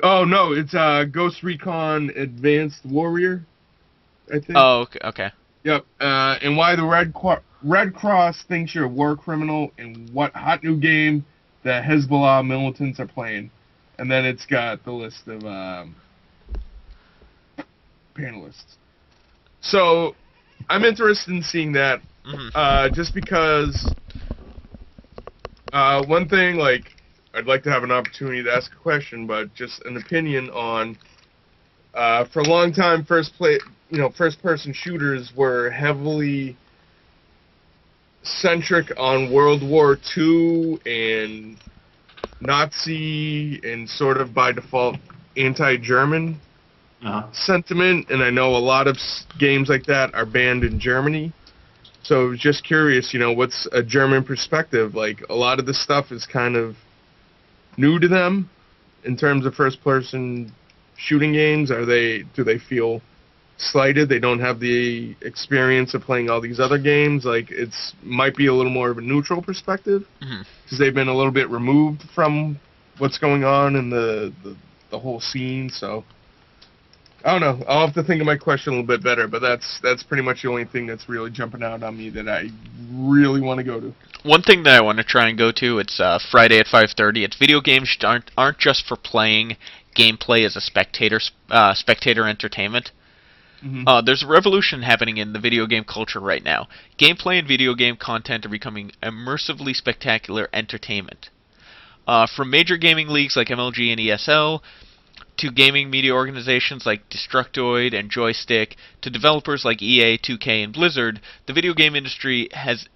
no, it's Ghost Recon Advanced Warrior, I think. Oh, okay. Yep, and why the Red Cross thinks you're a war criminal, and what hot new game the Hezbollah militants are playing. And then it's got the list of panelists. So, I'm interested in seeing that, just because one thing, like, I'd like to have an opportunity to ask a question, but just an opinion on, for a long time, first-person shooters were heavily centric on World War II and Nazi and sort of by default anti-German sentiment, and I know a lot of games like that are banned in Germany. So I was just curious, what's a German perspective? Like, a lot of this stuff is kind of new to them in terms of first-person shooting games. Do they feel slighted? They don't have the experience of playing all these other games. Like, might be a little more of a neutral perspective because they've been a little bit removed from what's going on in the whole scene. So I don't know. I'll have to think of my question a little bit better, but that's pretty much the only thing that's really jumping out on me that I really want to go to. One thing that I want to try and go to, it's Friday at 5:30. It's video games aren't just for playing gameplay as a spectator entertainment. There's a revolution happening in the video game culture right now. Gameplay and video game content are becoming immersively spectacular entertainment. From major gaming leagues like MLG and ESL, to gaming media organizations like Destructoid and Joystick, to developers like EA, 2K, and Blizzard, the video game industry has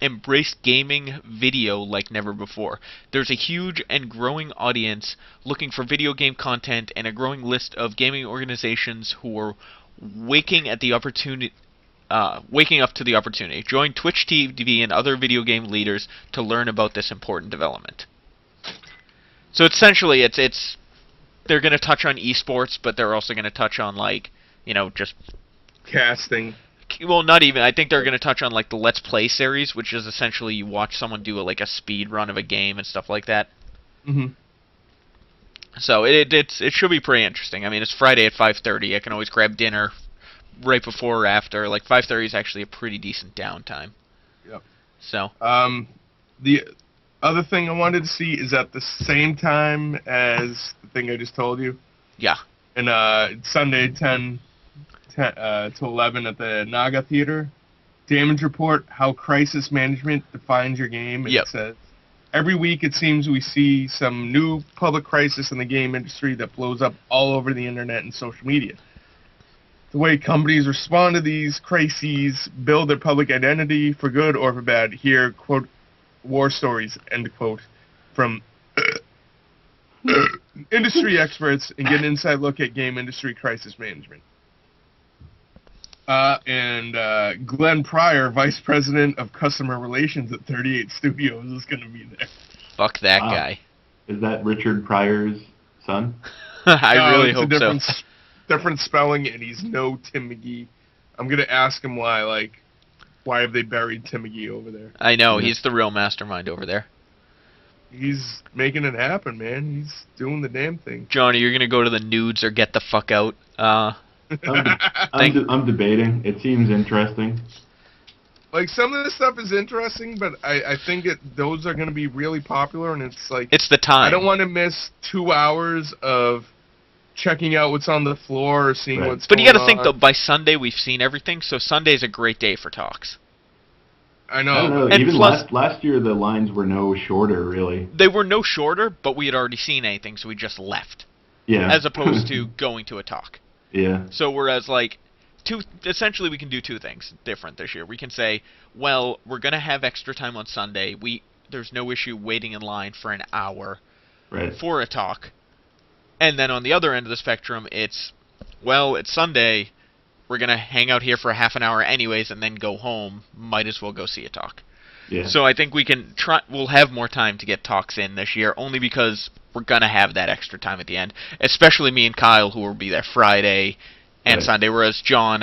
embraced gaming video like never before. There's a huge and growing audience looking for video game content and a growing list of gaming organizations who are waking up to the opportunity. Join Twitch TV and other video game leaders to learn about this important development. So essentially, it's they're going to touch on esports, but they're also going to touch on, like, just casting. Well, not even. I think they're going to touch on, like, the Let's Play series, which is essentially you watch someone do a speed run of a game and stuff like that. So it should be pretty interesting. I mean, it's Friday at 5:30. I can always grab dinner right before or after. Like, 5:30 is actually a pretty decent downtime. Yep. So. The other thing I wanted to see is at the same time as the thing I just told you. Yeah. And Sunday 10 to 11 at the Naga Theater. Damage Report: How Crisis Management Defines Your Game. And It says, every week it seems we see some new public crisis in the game industry that blows up all over the internet and social media. The way companies respond to these crises, build their public identity for good or for bad. Here, quote, war stories, end quote, from industry experts, and get an inside look at game industry crisis management. And Glenn Pryor, Vice President of Customer Relations at 38 Studios, is going to be there. Fuck that guy. Is that Richard Pryor's son? I really hope so. Different spelling, and he's no Tim McGee. I'm going to ask him why have they buried Tim McGee over there? I know, he's the real mastermind over there. He's making it happen, man. He's doing the damn thing. Johnny, you're going to go to the nudes or get the fuck out. I'm debating. It seems interesting. Like, some of this stuff is interesting, but I think those are going to be really popular, and it's like... It's the time. I don't want to miss 2 hours of checking out what's on the floor or seeing what's But going you got to on. think, though, by Sunday we've seen everything, so Sunday's a great day for talks. I know. I don't know. And even plus, last year the lines were no shorter, really. They were no shorter, but we had already seen anything, so we just left. Yeah. As opposed to going to a talk. Yeah. So whereas, essentially we can do two things different this year. We can say, well, we're going to have extra time on Sunday. There's no issue waiting in line for an hour for a talk. And then on the other end of the spectrum, it's Sunday. We're going to hang out here for a half an hour anyways and then go home. Might as well go see a talk. Yeah. So I think we'll have more time to get talks in this year, only because we're going to have that extra time at the end. Especially me and Kyle, who will be there Friday and Sunday. Whereas John,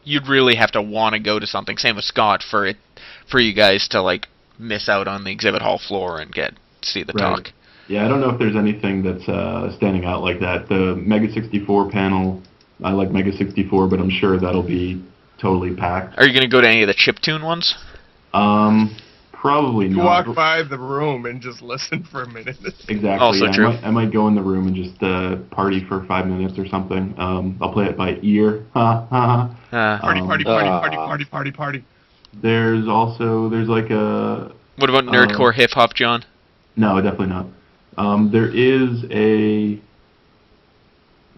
you'd really have to want to go to something. Same with Scott, for you guys to miss out on the exhibit hall floor and see the talk. Yeah, I don't know if there's anything that's standing out like that. The Mega 64 panel, I like Mega 64, but I'm sure that'll be totally packed. Are you going to go to any of the chiptune ones? Probably not. Walk by the room and just listen for a minute. Exactly. Also true. I might go in the room and just party for 5 minutes or something. I'll play it by ear. Party. There's like a... What about nerdcore hip-hop, John? No, definitely not. There is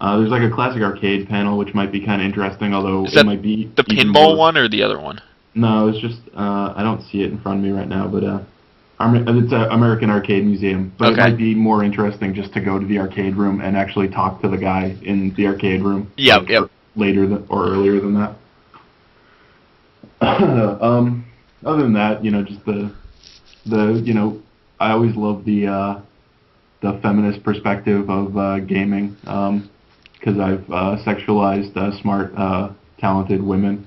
there's like a classic arcade panel, which might be kind of interesting, although is that it might be... the pinball one or the other one? No, it's just I don't see it in front of me right now, but it's an American Arcade Museum. But Okay. it might be more interesting just to go to the arcade room and actually talk to the guy in the arcade room. Yep, like, yep. Later or earlier than that. Other than that, just the I always love the feminist perspective of gaming because I've sexualized smart, talented women.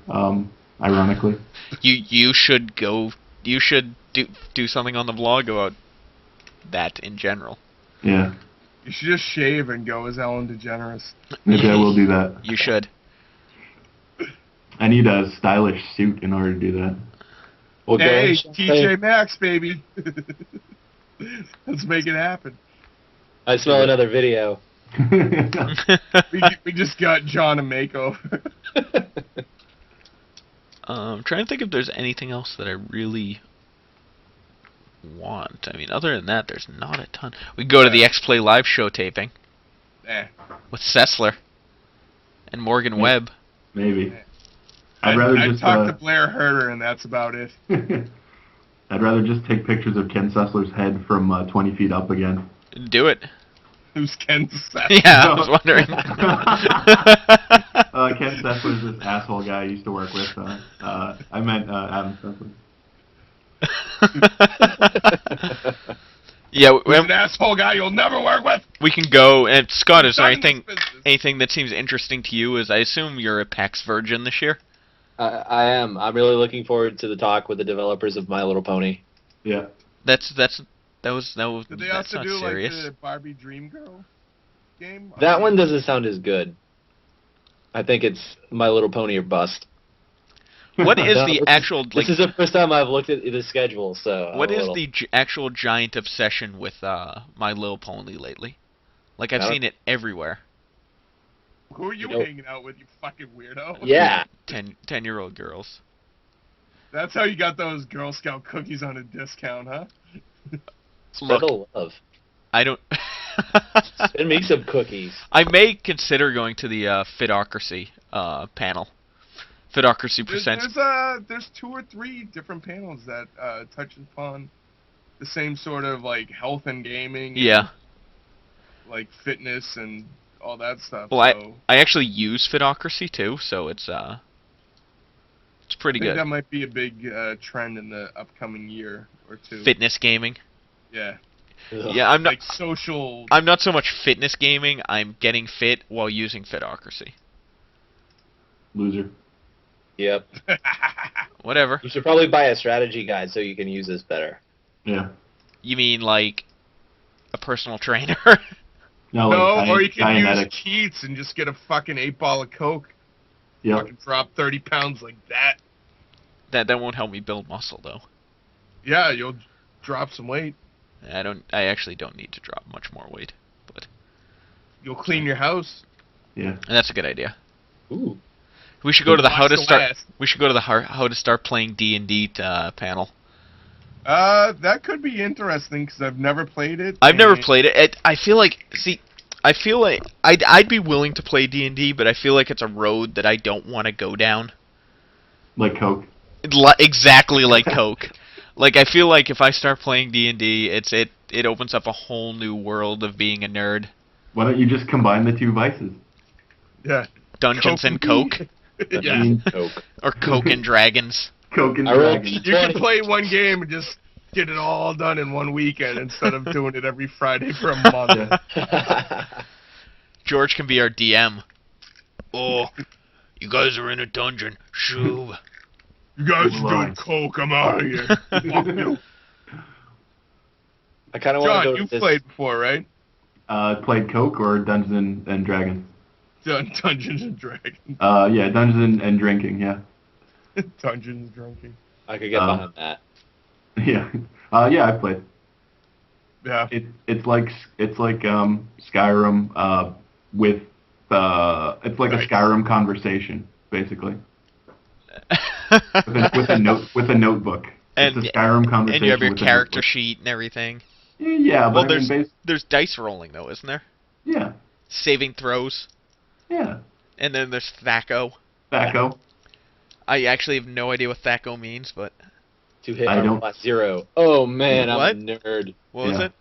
Ironically. You should go. You should do something on the vlog about that in general. Yeah, You should just shave and go as Ellen DeGeneres. maybe I will do that. You should. I need a stylish suit in order to do that. Well, go Hey, ahead, TJ Maxx, baby. Let's make it happen. I smell another video. We just got John a makeover. I'm trying to think if there's anything else that I really want. I mean, other than that, there's not a ton. We go to the X-Play live show taping Eh. with Sessler and Morgan Webb. Maybe. I'd rather I'd just talk to Blair Herter, and that's about it. I'd rather just take pictures of Ken Sessler's head from 20 feet up again. Do it. Who's Ken Sessler? Yeah, I was wondering. Ken Sessler's this asshole guy I used to work with. I meant Adam Sessler. Yeah, Who's an asshole guy you'll never work with? we can go. And Scott, is there Done in this anything business. that seems interesting to you? As I assume you're a PAX virgin this year. I am. I'm really looking forward to the talk with the developers of My Little Pony. Yeah. That was Did they that's also not do serious. like the Barbie Dream Girl game? That one doesn't sound as good. I think it's My Little Pony or bust. What is No, the actual like? This is the first time I've looked at the schedule, so. What I'm a is little- the actual giant obsession with My Little Pony lately? Like, I've I don't- seen it everywhere. Who are you You know- hanging out with, you fucking weirdo? Yeah. 10-year-old girls. That's how you got those Girl Scout cookies on a discount, huh? Spread Look, the love. I don't. Send me some cookies. I may consider going to the Fitocracy panel. Fitocracy presents. There's 2 or 3 different panels that touch upon the same sort of like health and gaming. Yeah. And, like fitness and all that stuff. Well, so I actually use Fitocracy too, so it's pretty I think good. that might be a big trend in the upcoming year or 2. Fitness gaming. Yeah. Ugh. Yeah, I'm not. Like social. I'm not so much fitness gaming. I'm getting fit while using Fitocracy. Loser. Yep. Whatever. You should probably buy a strategy guide so you can use this better. Yeah. You mean like a personal trainer? No, No, like or you can use Dianetics. Keats and just get a fucking 8-ball of Coke. Yep. Fucking drop 30 pounds like that. that won't help me build muscle though. Yeah, you'll drop some weight. I actually don't need to drop much more weight, but You'll clean your house. Yeah. that's a good idea. Ooh. We should go to the Watch how to the start. last. We should go to the how to start playing D&D panel. That could be interesting because I've never played it. I've never and- played it. I feel like I'd be willing to play D&D, but I feel like it's a road that I don't want to go down. Like Coke. Exactly like Coke. Like I feel like if I start playing D&D, it opens up a whole new world of being a nerd. Why don't you just combine the 2 vices? Yeah. Dungeons and Coke, Yeah. I mean, Coke. or Coke and Dragons. Coke and I wrote- Dragons. You can play one game and just get it all done in one weekend instead of doing it every Friday for a month. Yeah. George can be our DM. Oh, you guys are in a dungeon. Shoo. You guys Good are doing lord. Coke, I'm out of here. Fuck you. I kind of want to John, go to you've this. played before, right? Played Coke or Dungeons and Dragons? Dungeons and Dragons. Yeah, Dungeons and drinking, yeah. Dungeons drinking. I could get behind that. Yeah. Yeah, I've played. Yeah. It's like Skyrim with it's like Right. a Skyrim conversation, basically. With a notebook. And- it's a Skyrim conversation. And you have your with a character notebook. sheet and everything. Yeah, but Well, I mean, there's dice rolling though, isn't there? yeah, Saving throws, yeah. and then there's Thaco. Thaco. I actually have no idea what THAC0 means, but 2 hit I armor don't- class 0. Oh man, What? I'm a nerd. what was Yeah. it?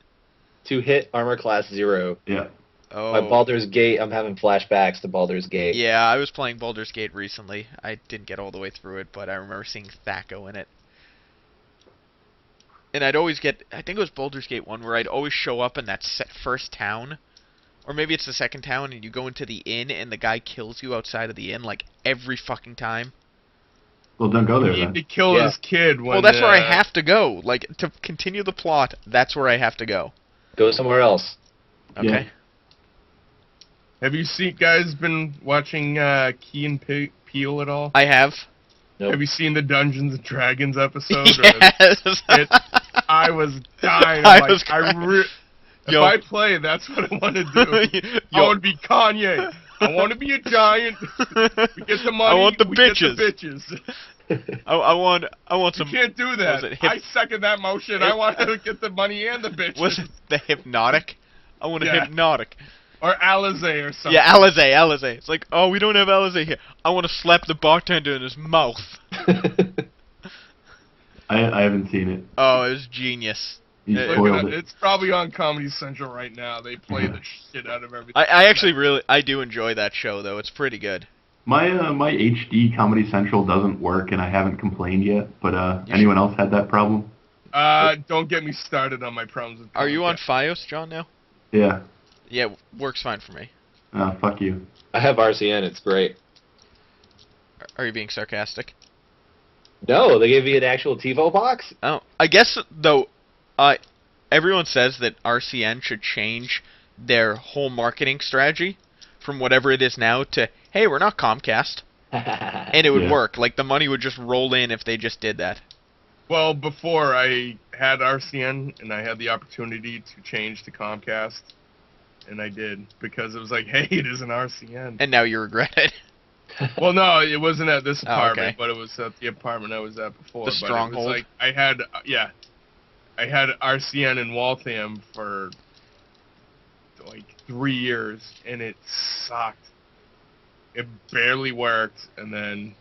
2 hit armor class 0. Yeah. Oh, My Baldur's Gate, I'm having flashbacks to Baldur's Gate. yeah, I was playing Baldur's Gate recently. I didn't get all the way through it, but I remember seeing THAC0 in it. And I'd always get, I think it was Baldur's Gate 1, where I'd always show up in that first town, or maybe it's the second town, and you go into the inn, and the guy kills you outside of the inn, like, every fucking time. Well, don't go there He then. need to kill Yeah. his kid when. Well, that's where I have to go. Like, to continue the plot, that's where I have to go. Go somewhere else. Okay? Yeah. Have you guys been watching Key and Peele at all? I have. Nope. Have you seen the Dungeons and Dragons episode? Yes! I was dying. I I'm like, was if Yo. I play, that's what I want to do. I want to be Kanye. I want to be a giant. We get the money. I want the we bitches. Get the bitches. I want You some... can't do that. was it I second that motion. I want to get the money and the bitches. Was it the Hypnotic? I want a Yeah. Hypnotic. Or Alizé or something. Yeah, Alizé. It's like, oh, we don't have Alizé here. I want to slap the bartender in his mouth. I haven't seen it. Oh, it was genius. You Look Look spoiled at it. It's probably on Comedy Central right now. They play the shit out of everything. I actually I do enjoy that show, though. It's pretty good. My HD Comedy Central doesn't work, and I haven't complained yet. But anyone else had that problem? Don't get me started on my problems with Are you on Comcast. Fios, John, now? Yeah. Yeah, works fine for me. Fuck you. I have RCN, it's great. Are you being sarcastic? No, they gave you an actual TiVo box? Oh, I guess, though, everyone says that RCN should change their whole marketing strategy from whatever it is now to, hey, we're not Comcast. And it would Yeah. work. Like, the money would just roll in if they just did that. Well, before I had RCN and I had the opportunity to change to Comcast, and I did because it was like, hey, it is an RCN. And now you regret it. Well, no, it wasn't at this Oh, apartment, okay. but it was at the apartment I was at before. The But Stronghold? It was like I had RCN in Waltham for like 3 years, and it sucked. It barely worked, and then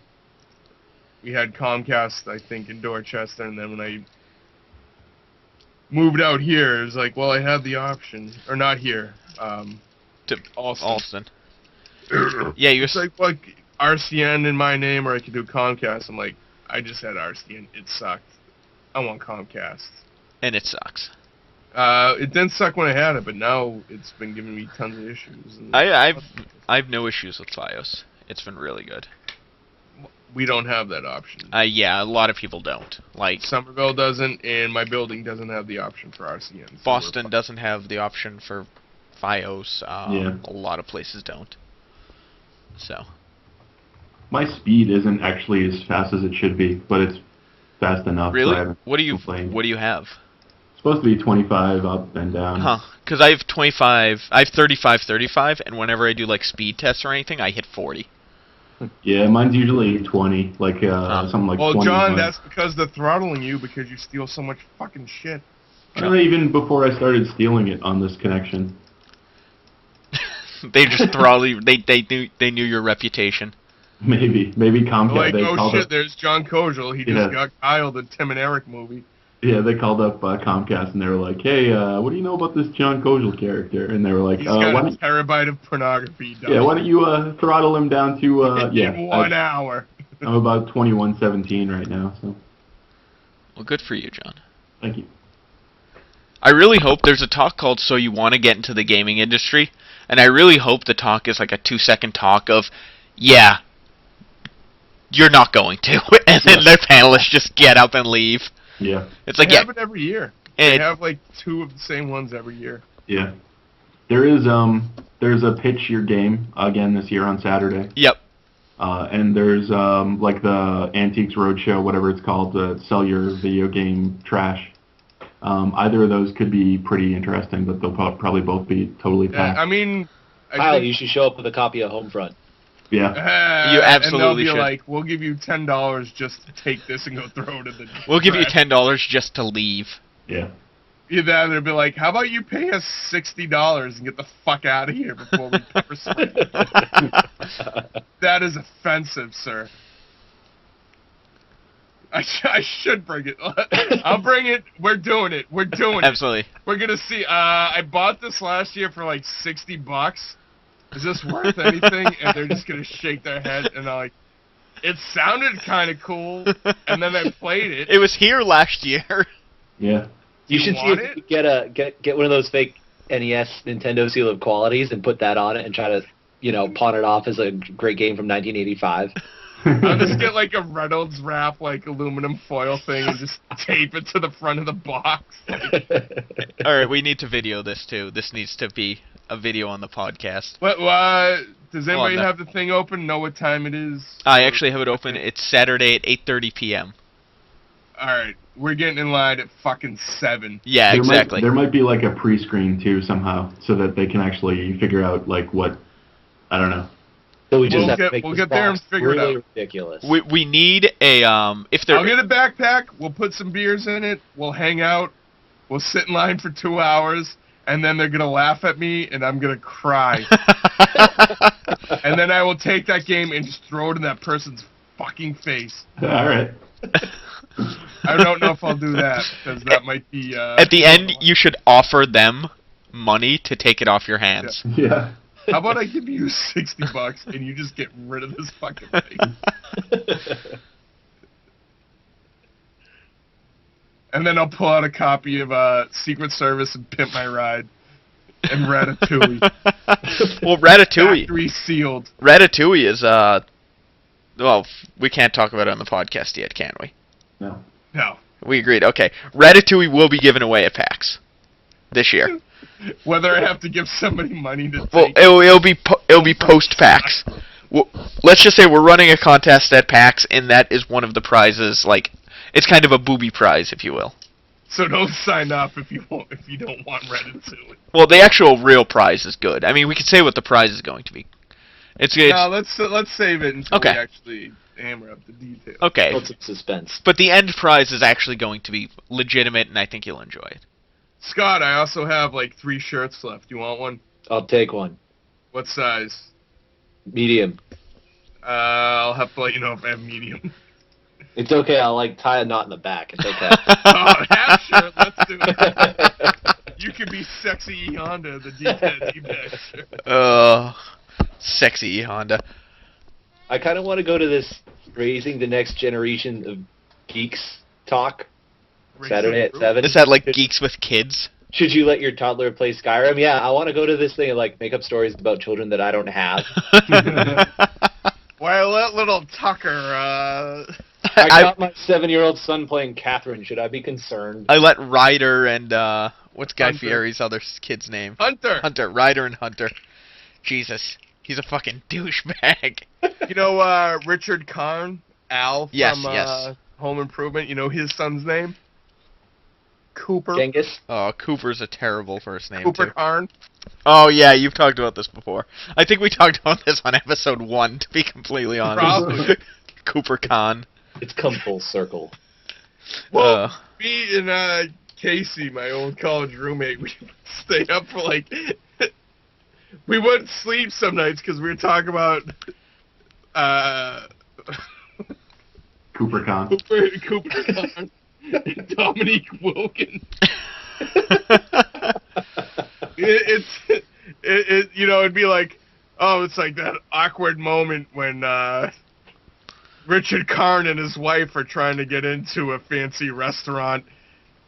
we had Comcast, I think, in Dorchester, and then when I moved out here, it was like, well, I had the option, or not here, To Alston. Yeah, you're It's like, what, RCN in my name, or I could do Comcast. I'm like, I just had RCN. It sucked. I want Comcast. and it sucks. It didn't suck when I had it, but now it's been giving me tons of issues. And I've no issues with Fios. It's been really good. we don't have that option. Yeah, a lot of people don't. Like, Somerville doesn't, and my building doesn't have the option for RCN. So Boston we're doesn't have the option for Fios. Yeah. A lot of places don't. So, My speed isn't actually as fast as it should be, but it's fast enough. So really? I haven't What do you complained. have? It's supposed to be 25 up and down. Huh. Because I have 25, I have 35, and whenever I do, like, speed tests or anything, I hit 40. Yeah, mine's usually 20, like something like Well, 20. John, that's because they're throttling you because you steal so much fucking shit. Even before I started stealing it on this connection. They just throttle you. They knew your reputation. Maybe Comcast. Like, they oh called shit, up, there's John Kojal. He just Yeah. got Kyle, the Tim and Eric movie. yeah, they called up Comcast and they were like, "Hey, what do you know about this John Kojal character?" And they were like, He's "Why got a don't terabyte of pornography. why don't you throttle him down to in 1 hour. I'm about 2117 right now, so Well, good for you, John. thank you." I really hope there's a talk called "So You Want to Get into the Gaming Industry," and I really hope the talk is like a 2-second talk of, "Yeah, you're not going to," and then their panelists just get up and leave. Yeah, It's like, They yeah, have it every year. and They it- have like 2 of the same ones every year. yeah. There's a pitch your game again this year on Saturday. yep. And there's like the Antiques Roadshow, whatever it's called, sell your video game trash. Either of those could be pretty interesting, but they'll probably both be totally packed. I mean, Kyle, think, you should show up with a copy of Homefront. Yeah, You and absolutely they'll be should. like, we'll give you $10 just to take this and go throw it in the We'll give you trash. $10 just to leave. yeah. Either that, or they'll be like, how about you pay us $60 and get the fuck out of here before we pepper spray you?" That is offensive, sir. I should bring it. I'll bring it. We're doing it. We're doing it. Absolutely. We're gonna see. I bought this last year for like $60. Is this worth anything? And they're just gonna shake their head and they're like, it sounded kind of cool. And then I played it. It was here last year. Yeah. You should see if you could get one of those fake NES Nintendo Seal of Qualities and put that on it and try to, pawn it off as a great game from 1985. I'll just get like a Reynolds wrap, like aluminum foil thing, and just tape it to the front of the box. All right, we need to video this too. This needs to be a video on the podcast. What? Does anybody no. have the thing open? Know what time it is? I actually have it open. It's Saturday at 8:30 p.m. All right, we're getting in line at fucking 7. Yeah, exactly. There might be like a pre-screen too somehow, so that they can actually figure out like what, I don't know. So we just have to make we'll this get there and box figure it really out. ridiculous. We need a if there. I'll get a backpack. We'll put some beers in it. We'll hang out. We'll sit in line for 2 hours, and then they're gonna laugh at me, and I'm gonna cry. And then I will take that game and just throw it in that person's fucking face. All right. I don't know if I'll do that because that might be. At the end, you should offer them money to take it off your hands. Yeah. How about I give you $60 and you just get rid of this fucking thing? And then I'll pull out a copy of Secret Service and Pimp My Ride and Ratatouille. Well, Ratatouille. Factory sealed. Ratatouille is well, we can't talk about it on the podcast yet, can we? No. No. We agreed. Okay, Ratatouille will be given away at PAX this year. Whether I have to give somebody money to Well, take it'll be post PAX. Well, let's just say we're running a contest at PAX, and that is one of the prizes. Like, it's kind of a booby prize, if you will. So don't sign up if you don't want Ratatouille. Well, the actual real prize is good. I mean, we can say what the prize is going to be. It's No, let's save it until Okay. we actually hammer up the details. okay, What's in suspense? but the end prize is actually going to be legitimate, and I think you'll enjoy it. Scott, I also have like 3 shirts left. You want one? I'll take one. What size? Medium. I'll have to let you know if I have medium. It's okay. I'll tie a knot in the back. It's okay. Oh, half shirt. Let's do it. You can be sexy E Honda, the D-bag shirt. Sexy Honda. I kind of want to go to this raising the next generation of geeks talk Saturday at 7. Is that like Geeks with Kids? Should you let your toddler play Skyrim? Yeah, I want to go to this thing and make up stories about children that I don't have. Why let little Tucker? I got my 7-year-old son playing Catherine. Should I be concerned? I let Ryder and what's Guy Hunter. Fieri's other kid's name? Hunter. Ryder and Hunter. Jesus, he's a fucking douchebag. You know Richard Karn, Al from Yes. Home Improvement. You know his son's name? Cooper. Genghis? Oh, Cooper's a terrible first name Cooper too. Karn. Oh yeah, you've talked about this before. I think we talked about this on episode 1, to be completely honest. Probably. Cooper Khan. It's come full circle. Well, me and Casey, my old college roommate, we stayed up for we wouldn't sleep some nights because we were talking about Cooper Khan. Cooper Khan and Dominique Wilkins. It'd be like, it's like that awkward moment when Richard Karn and his wife are trying to get into a fancy restaurant,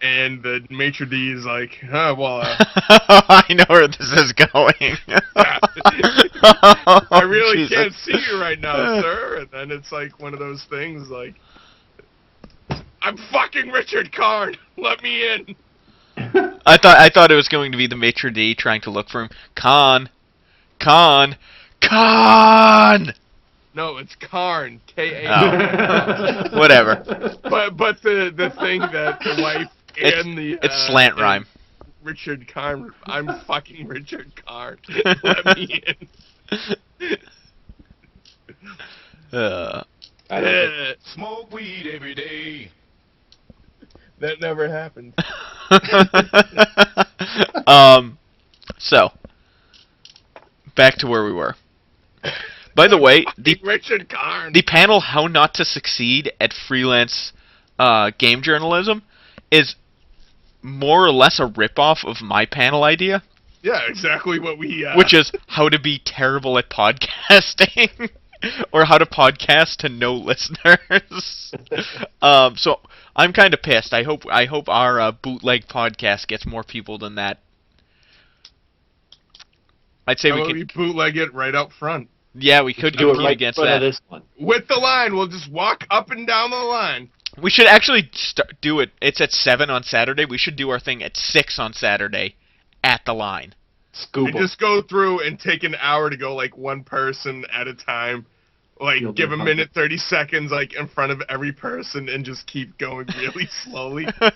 and the maitre d' is like, I know where this is going. I really Jesus. can't see you right now, sir. And then it's like one of those things like, I'm fucking Richard Karn. Let me in. I thought it was going to be the maitre d' trying to look for him. Khan. No, it's Karn. K-A. Oh. Whatever. But the thing that the wife and it's slant rhyme. Richard Karn. I'm fucking Richard Karn. Let me in. I don't Smoke weed every day. That never happened. So, back to where we were. By the way, Richard Karn. the panel How Not to Succeed at Freelance game journalism is more or less a ripoff of my panel idea, Yeah, exactly what we. which is how to be terrible at podcasting. Or how to podcast to no listeners. So I'm kind of pissed. I hope our bootleg podcast gets more people than that. I'd say How we about could. we bootleg it right out front Yeah, we could Do it compete right against in front that. of this one. with the line. We'll just walk up and down the line. We should actually do it. It's at 7 on Saturday. We should do our thing at 6 on Saturday at the line. Scoop And 'em. just go through and take an hour to go like one person at a time. Like, You'll give do a fun. minute, 30 seconds, like, in front of every person and just keep going really slowly. But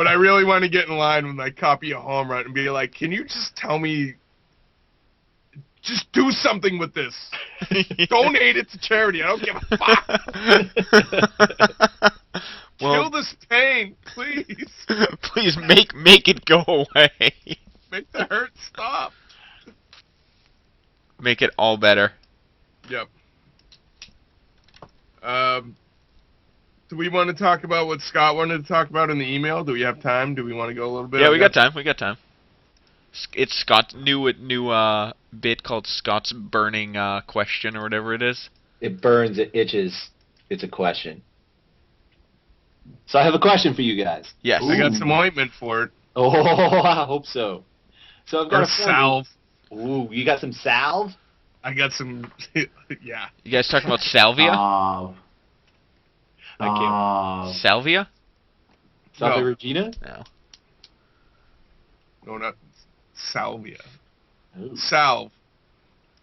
I really want to get in line with my copy of Home Run and be like, can you just tell me, just do something with this. Donate it to charity. I don't give a fuck. Kill this pain, please. Please make it go away. Make the hurt stop. Make it all better. Yep. Do we want to talk about what Scott wanted to talk about in the email? Do we have time? Do we want to go a little bit? Yeah, we got time. We got time. It's Scott's new bit called Scott's burning question or whatever it is. It burns, it itches. It's a question. So I have a question for you guys. Yes. I got some ointment for it. Oh, I hope so. So I've got Or a friend. salve. Ooh, you got some salve? I got some. Yeah. You guys talking about salvia? I can't. Salvia? Salve No. Regina? No. No, not salvia. Ooh. Salve.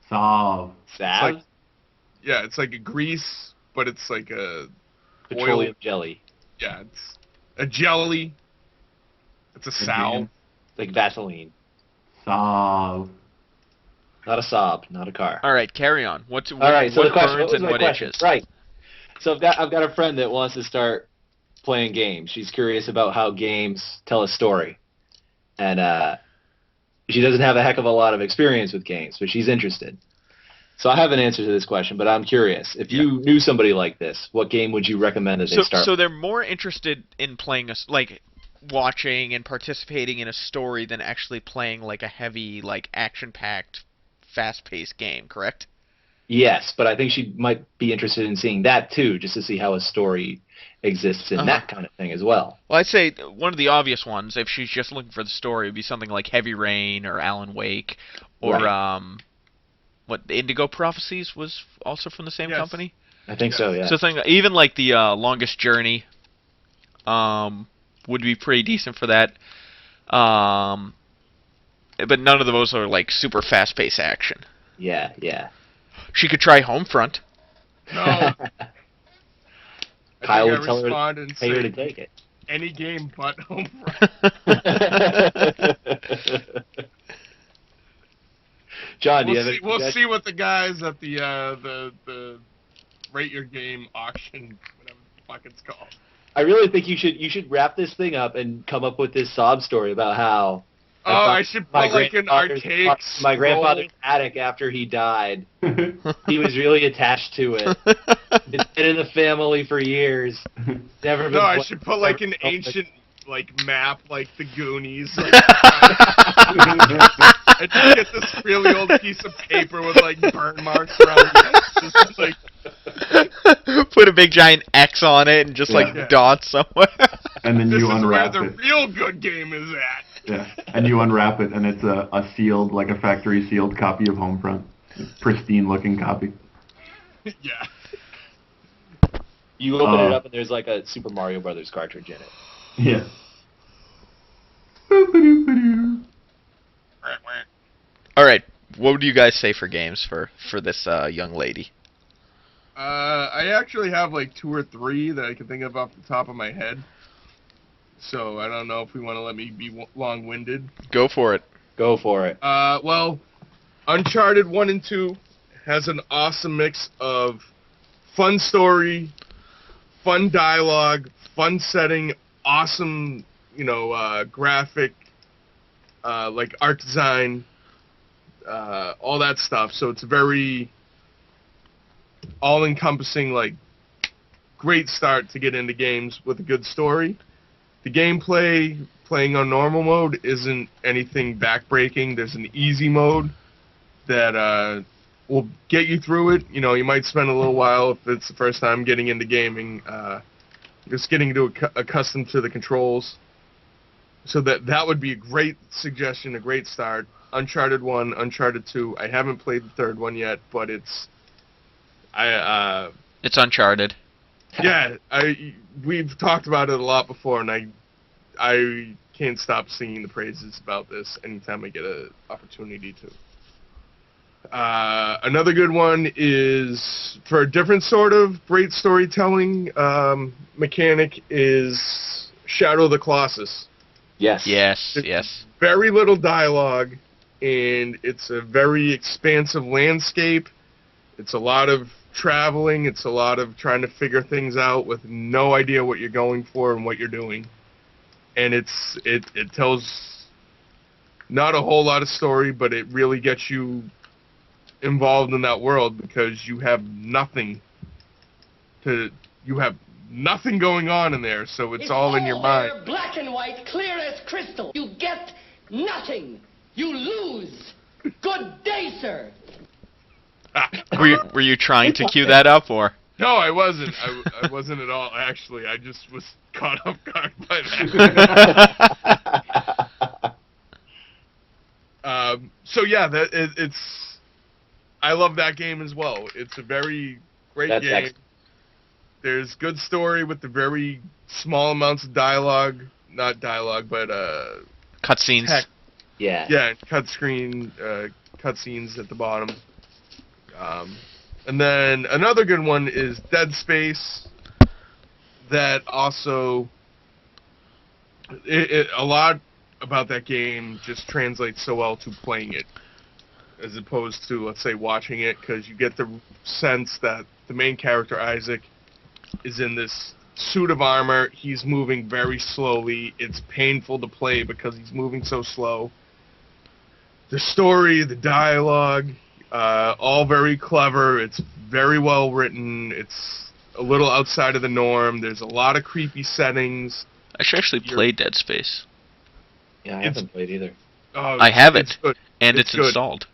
Salve. Salve? like- Yeah, it's like a grease, but it's like a Petroleum oil. jelly. Yeah, it's a jelly. It's a salve. Like Vaseline. Salve. Not a Saab, not a car. All right, carry on. All All right, so what the question, burns what was and my what question? itches? Right. So I've got a friend that wants to start playing games. She's curious about how games tell a story. And she doesn't have a heck of a lot of experience with games, but she's interested. So I have an answer to this question, but I'm curious. If you knew somebody like this, what game would you recommend that they start? So they're more interested in playing like watching and participating in a story than actually playing like a heavy, like action-packed, fast-paced game, correct? Yes, but I think she might be interested in seeing that too, just to see how a story exists in that kind of thing as well. Well, I'd say one of the obvious ones, if she's just looking for the story, would be something like Heavy Rain or Alan Wake, or what Indigo Prophecies was also from the same Yes. company. I think so, yeah. So even like the Longest Journey, would be pretty decent for that. But none of those are like super fast-paced action. Yeah, yeah. She could try Homefront. No. I Kyle think would I tell her respond and Pay her to say take it. any game but Home Front. John, do you have We'll see what the guys at the Rate Your Game auction, whatever the fuck it's called. I really think you should wrap this thing up and come up with this sob story about how I should put like an archaic my scroll. grandfather's attic after he died. He was really attached to it. It's been in the family for years. Never been No, I played- should put like an never- ancient like map, like the Goonies. Like, I just get this really old piece of paper with like burn marks around it. It's just like Put a big giant X on it and just like Yeah. dots somewhere. And then this you is where unwrap the it. real good game is at. Yeah. And you unwrap it, and it's a sealed, like a factory sealed copy of Homefront. Pristine looking copy. Yeah. You open it up and there's like a Super Mario Brothers cartridge in it. Yeah. All right, what would you guys say for games for this young lady? I actually have like 2 or 3 that I can think of off the top of my head. So I don't know if we want to let me be long-winded. Go for it. Go for it. Well, Uncharted 1 and 2 has an awesome mix of fun story, fun dialogue, fun setting, awesome, graphic, like art design, all that stuff. So it's very all-encompassing, like great start to get into games with a good story. The gameplay, playing on normal mode, isn't anything backbreaking. There's an easy mode that will get you through it. You know, you might spend a little while if it's the first time getting into gaming, just getting accustomed to the controls. So that would be a great suggestion, a great start. Uncharted 1, Uncharted 2. I haven't played the third one yet, but it's Uncharted. Yeah, we've talked about it a lot before, and I can't stop singing the praises about this anytime I get an opportunity to. Another good one is, for a different sort of great storytelling mechanic, is Shadow of the Colossus. Yes. Yes. Very little dialogue, and it's a very expansive landscape. It's a lot of traveling. It's a lot of trying to figure things out with no idea what you're going for and what you're doing. And it tells not a whole lot of story, but it really gets you involved in that world because you have nothing going on in there, so it's all in your mind. There, black and white, clear as crystal. You get nothing. You lose. Good day, sir. Were you trying to cue that up, or? No, I wasn't. I wasn't at all. Actually, I just was caught off guard by that. So yeah, it's. I love that game as well. It's a very great game. Excellent. There's good story with the very small amounts of dialogue. Not dialogue, but Cutscenes. Yeah. Yeah, cutscenes at the bottom. And then another good one is Dead Space. That also, a lot about that game just translates so well to playing it, as opposed to, let's say, watching it, because you get the sense that the main character, Isaac, is in this suit of armor. He's moving very slowly. It's painful to play because he's moving so slow. The story, the dialogue, all very clever. It's very well written. It's a little outside of the norm. There's a lot of creepy settings. I should actually play Dead Space. Yeah, I haven't played either. Oh, I have it, it's good. and it's good. installed.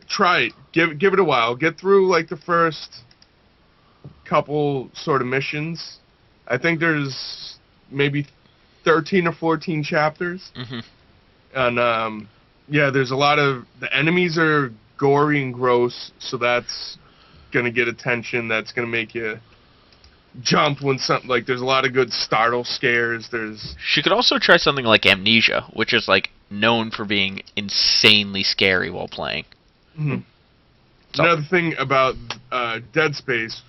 Try it. Give it a while. Get through like the first couple sort of missions. I think there's maybe 13 or 14 chapters. Mm-hmm. And yeah, there's a lot of, the enemies are gory and gross, so that's gonna get attention. That's gonna make you jump when something, like, there's a lot of good startle scares. She could also try something like Amnesia, which is like known for being insanely scary while playing. Mm-hmm. Another thing about Dead Space,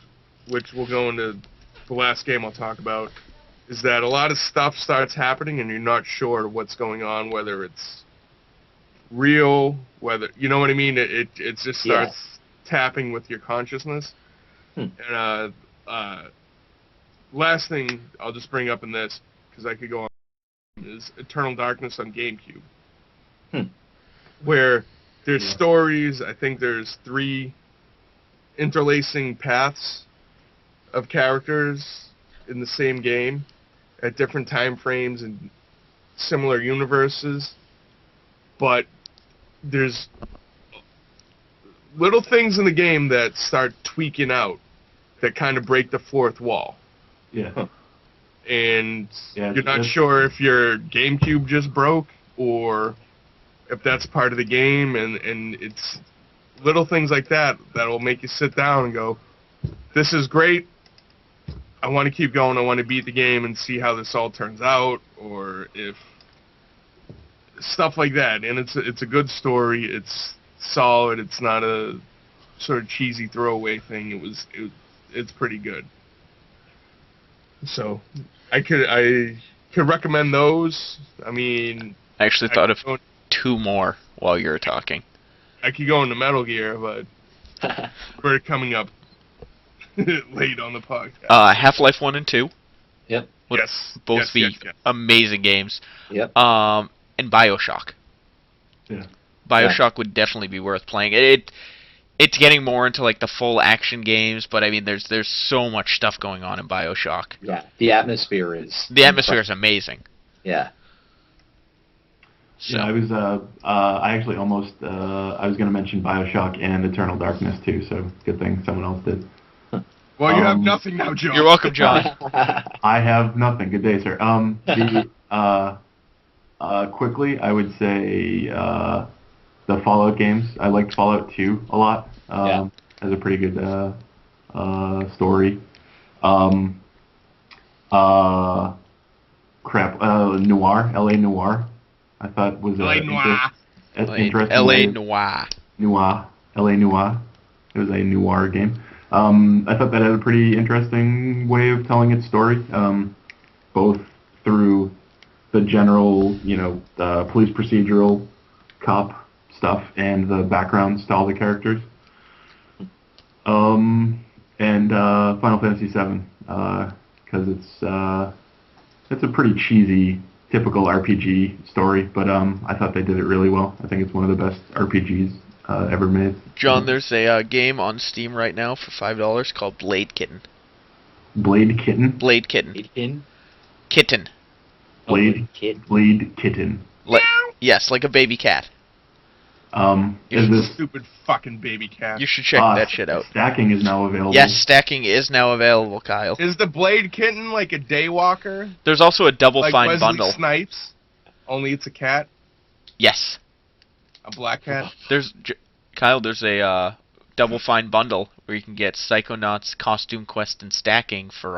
which we'll go into the last game I'll talk about, is that a lot of stuff starts happening and you're not sure what's going on, whether it's real, whether, you know what I mean? It just starts tapping with your consciousness. And last thing I'll just bring up in this, because I could go on, is Eternal Darkness on GameCube. Where there's stories. I think there's 3 interlacing paths of characters in the same game at different time frames and similar universes, but there's little things in the game that start tweaking out that kind of break the fourth wall. Yeah. And you're not sure if your GameCube just broke or if that's part of the game, and it's little things like that that'll make you sit down and go, this is great, I want to keep going, I want to beat the game and see how this all turns out, or if stuff like that. And it's a good story, it's solid, it's not a sort of cheesy throwaway thing. It's pretty good. So I could recommend those. I mean, I actually thought of 2 more while you were talking. I could go into Metal Gear, but we're coming up late on the podcast. Half-Life 1 and 2. Yep. Would both be amazing games. Yep. And BioShock. Yeah. BioShock would definitely be worth playing. it's getting more into like the full action games, but I mean, there's so much stuff going on in BioShock. Yeah, the atmosphere is. The atmosphere is amazing. Yeah. So. Yeah, I actually almost, I was going to mention BioShock and Eternal Darkness too, so good thing someone else did. Well, you have nothing now, John. You're welcome, John. I have nothing. Good day, sir. Quickly, I would say, the Fallout games. I liked Fallout 2 a lot. Has a pretty good, story. Noir, LA Noir. I thought was LA Noir. interesting. LA Noir. Noir. LA Noir. It was a noir game. I thought that had a pretty interesting way of telling its story, both through the general, the police procedural cop stuff and the backgrounds to all the characters. And Final Fantasy VII, because it's a pretty cheesy, typical RPG story, but I thought they did it really well. I think it's one of the best RPGs ever made. John, there's a game on Steam right now for $5 called Blade Kitten. Blade Kitten? Blade Kitten. Kitten. Blade Kitten. Yes, like a baby cat. Is this Stupid fucking baby cat. You should check that shit out. Stacking is now available. Yes, stacking is now available, Kyle. Is the Blade Kitten like a daywalker? There's also a Double Like Fine Wesley bundle. Snipes? Only it's a cat? Yes. A black cat? Kyle, there's a Double Fine bundle where you can get Psychonauts, Costume Quest, and Stacking for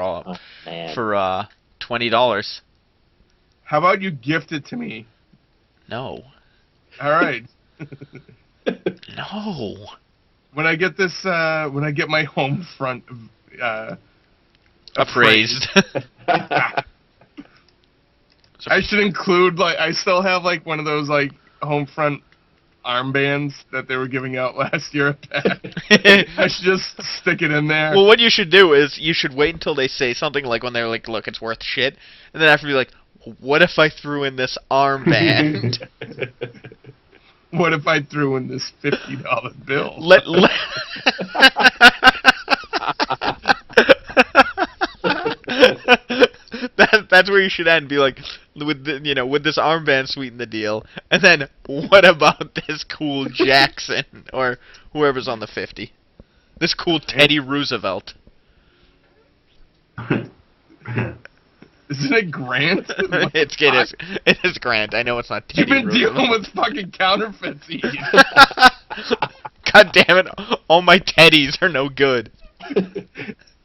$20. How about you gift it to me? No. All right. No. When I get this, when I get my home front Appraised. I should include, like, I still have, like, one of those, like, home front armbands that they were giving out last year at PAX. I should just stick it in there. Well, what you should do is you should wait until they say something like when they're like, look, it's worth shit, and then after be like, what if I threw in this armband? What if I threw in this $50 bill? That's where you should end. Be like, would this armband sweeten the deal? And then, what about this cool Jackson or whoever's on the 50? This cool Teddy Roosevelt. Isn't it Grant? It is Grant. I know it's not Teddy You've been Roosevelt. dealing with fucking counterfeits, Ian. God damn it! All my teddies are no good.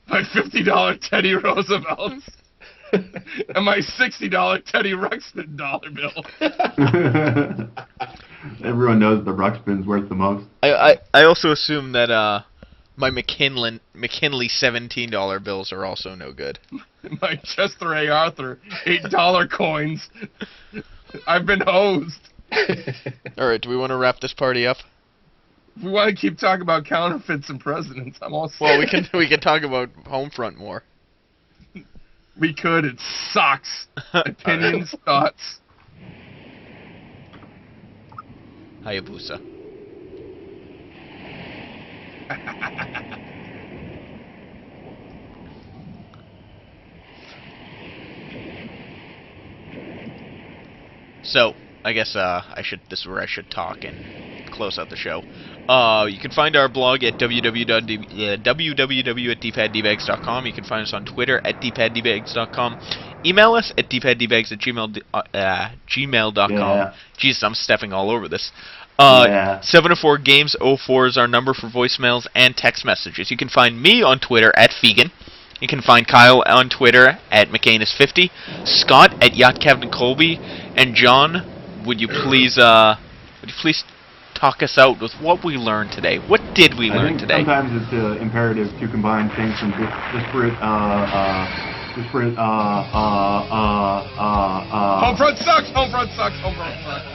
My $50 Teddy Roosevelts. And my $60 Teddy Ruxpin dollar bill. Everyone knows the Ruxpin's worth the most. I also assume that my McKinley $17 bills are also no good. My Chester A. Arthur $8 coins. I've been hosed. All right, do we want to wrap this party up? If we want to keep talking about counterfeits and presidents, I'm all set. Well, we can talk about Homefront more. We could. It sucks. Opinions, thoughts. Hayabusa. So, I guess this is where I should talk and close out the show. You can find our blog at www.dpaddbags.com. You can find us on Twitter at dpaddbags.com. Email us at dpaddbags@gmail.com. Yeah. Jesus, I'm stepping all over this. Yeah. 704-GAMES-04 is our number for voicemails and text messages. You can find me on Twitter at Fegan. You can find Kyle on Twitter at McCanis50, Scott at Yacht Captain Colby, and John, would you please talk us out with what we learned today? What did we learn today? Sometimes it's imperative to combine things from disparate Homefront sucks! Homefront sucks! Homefront sucks!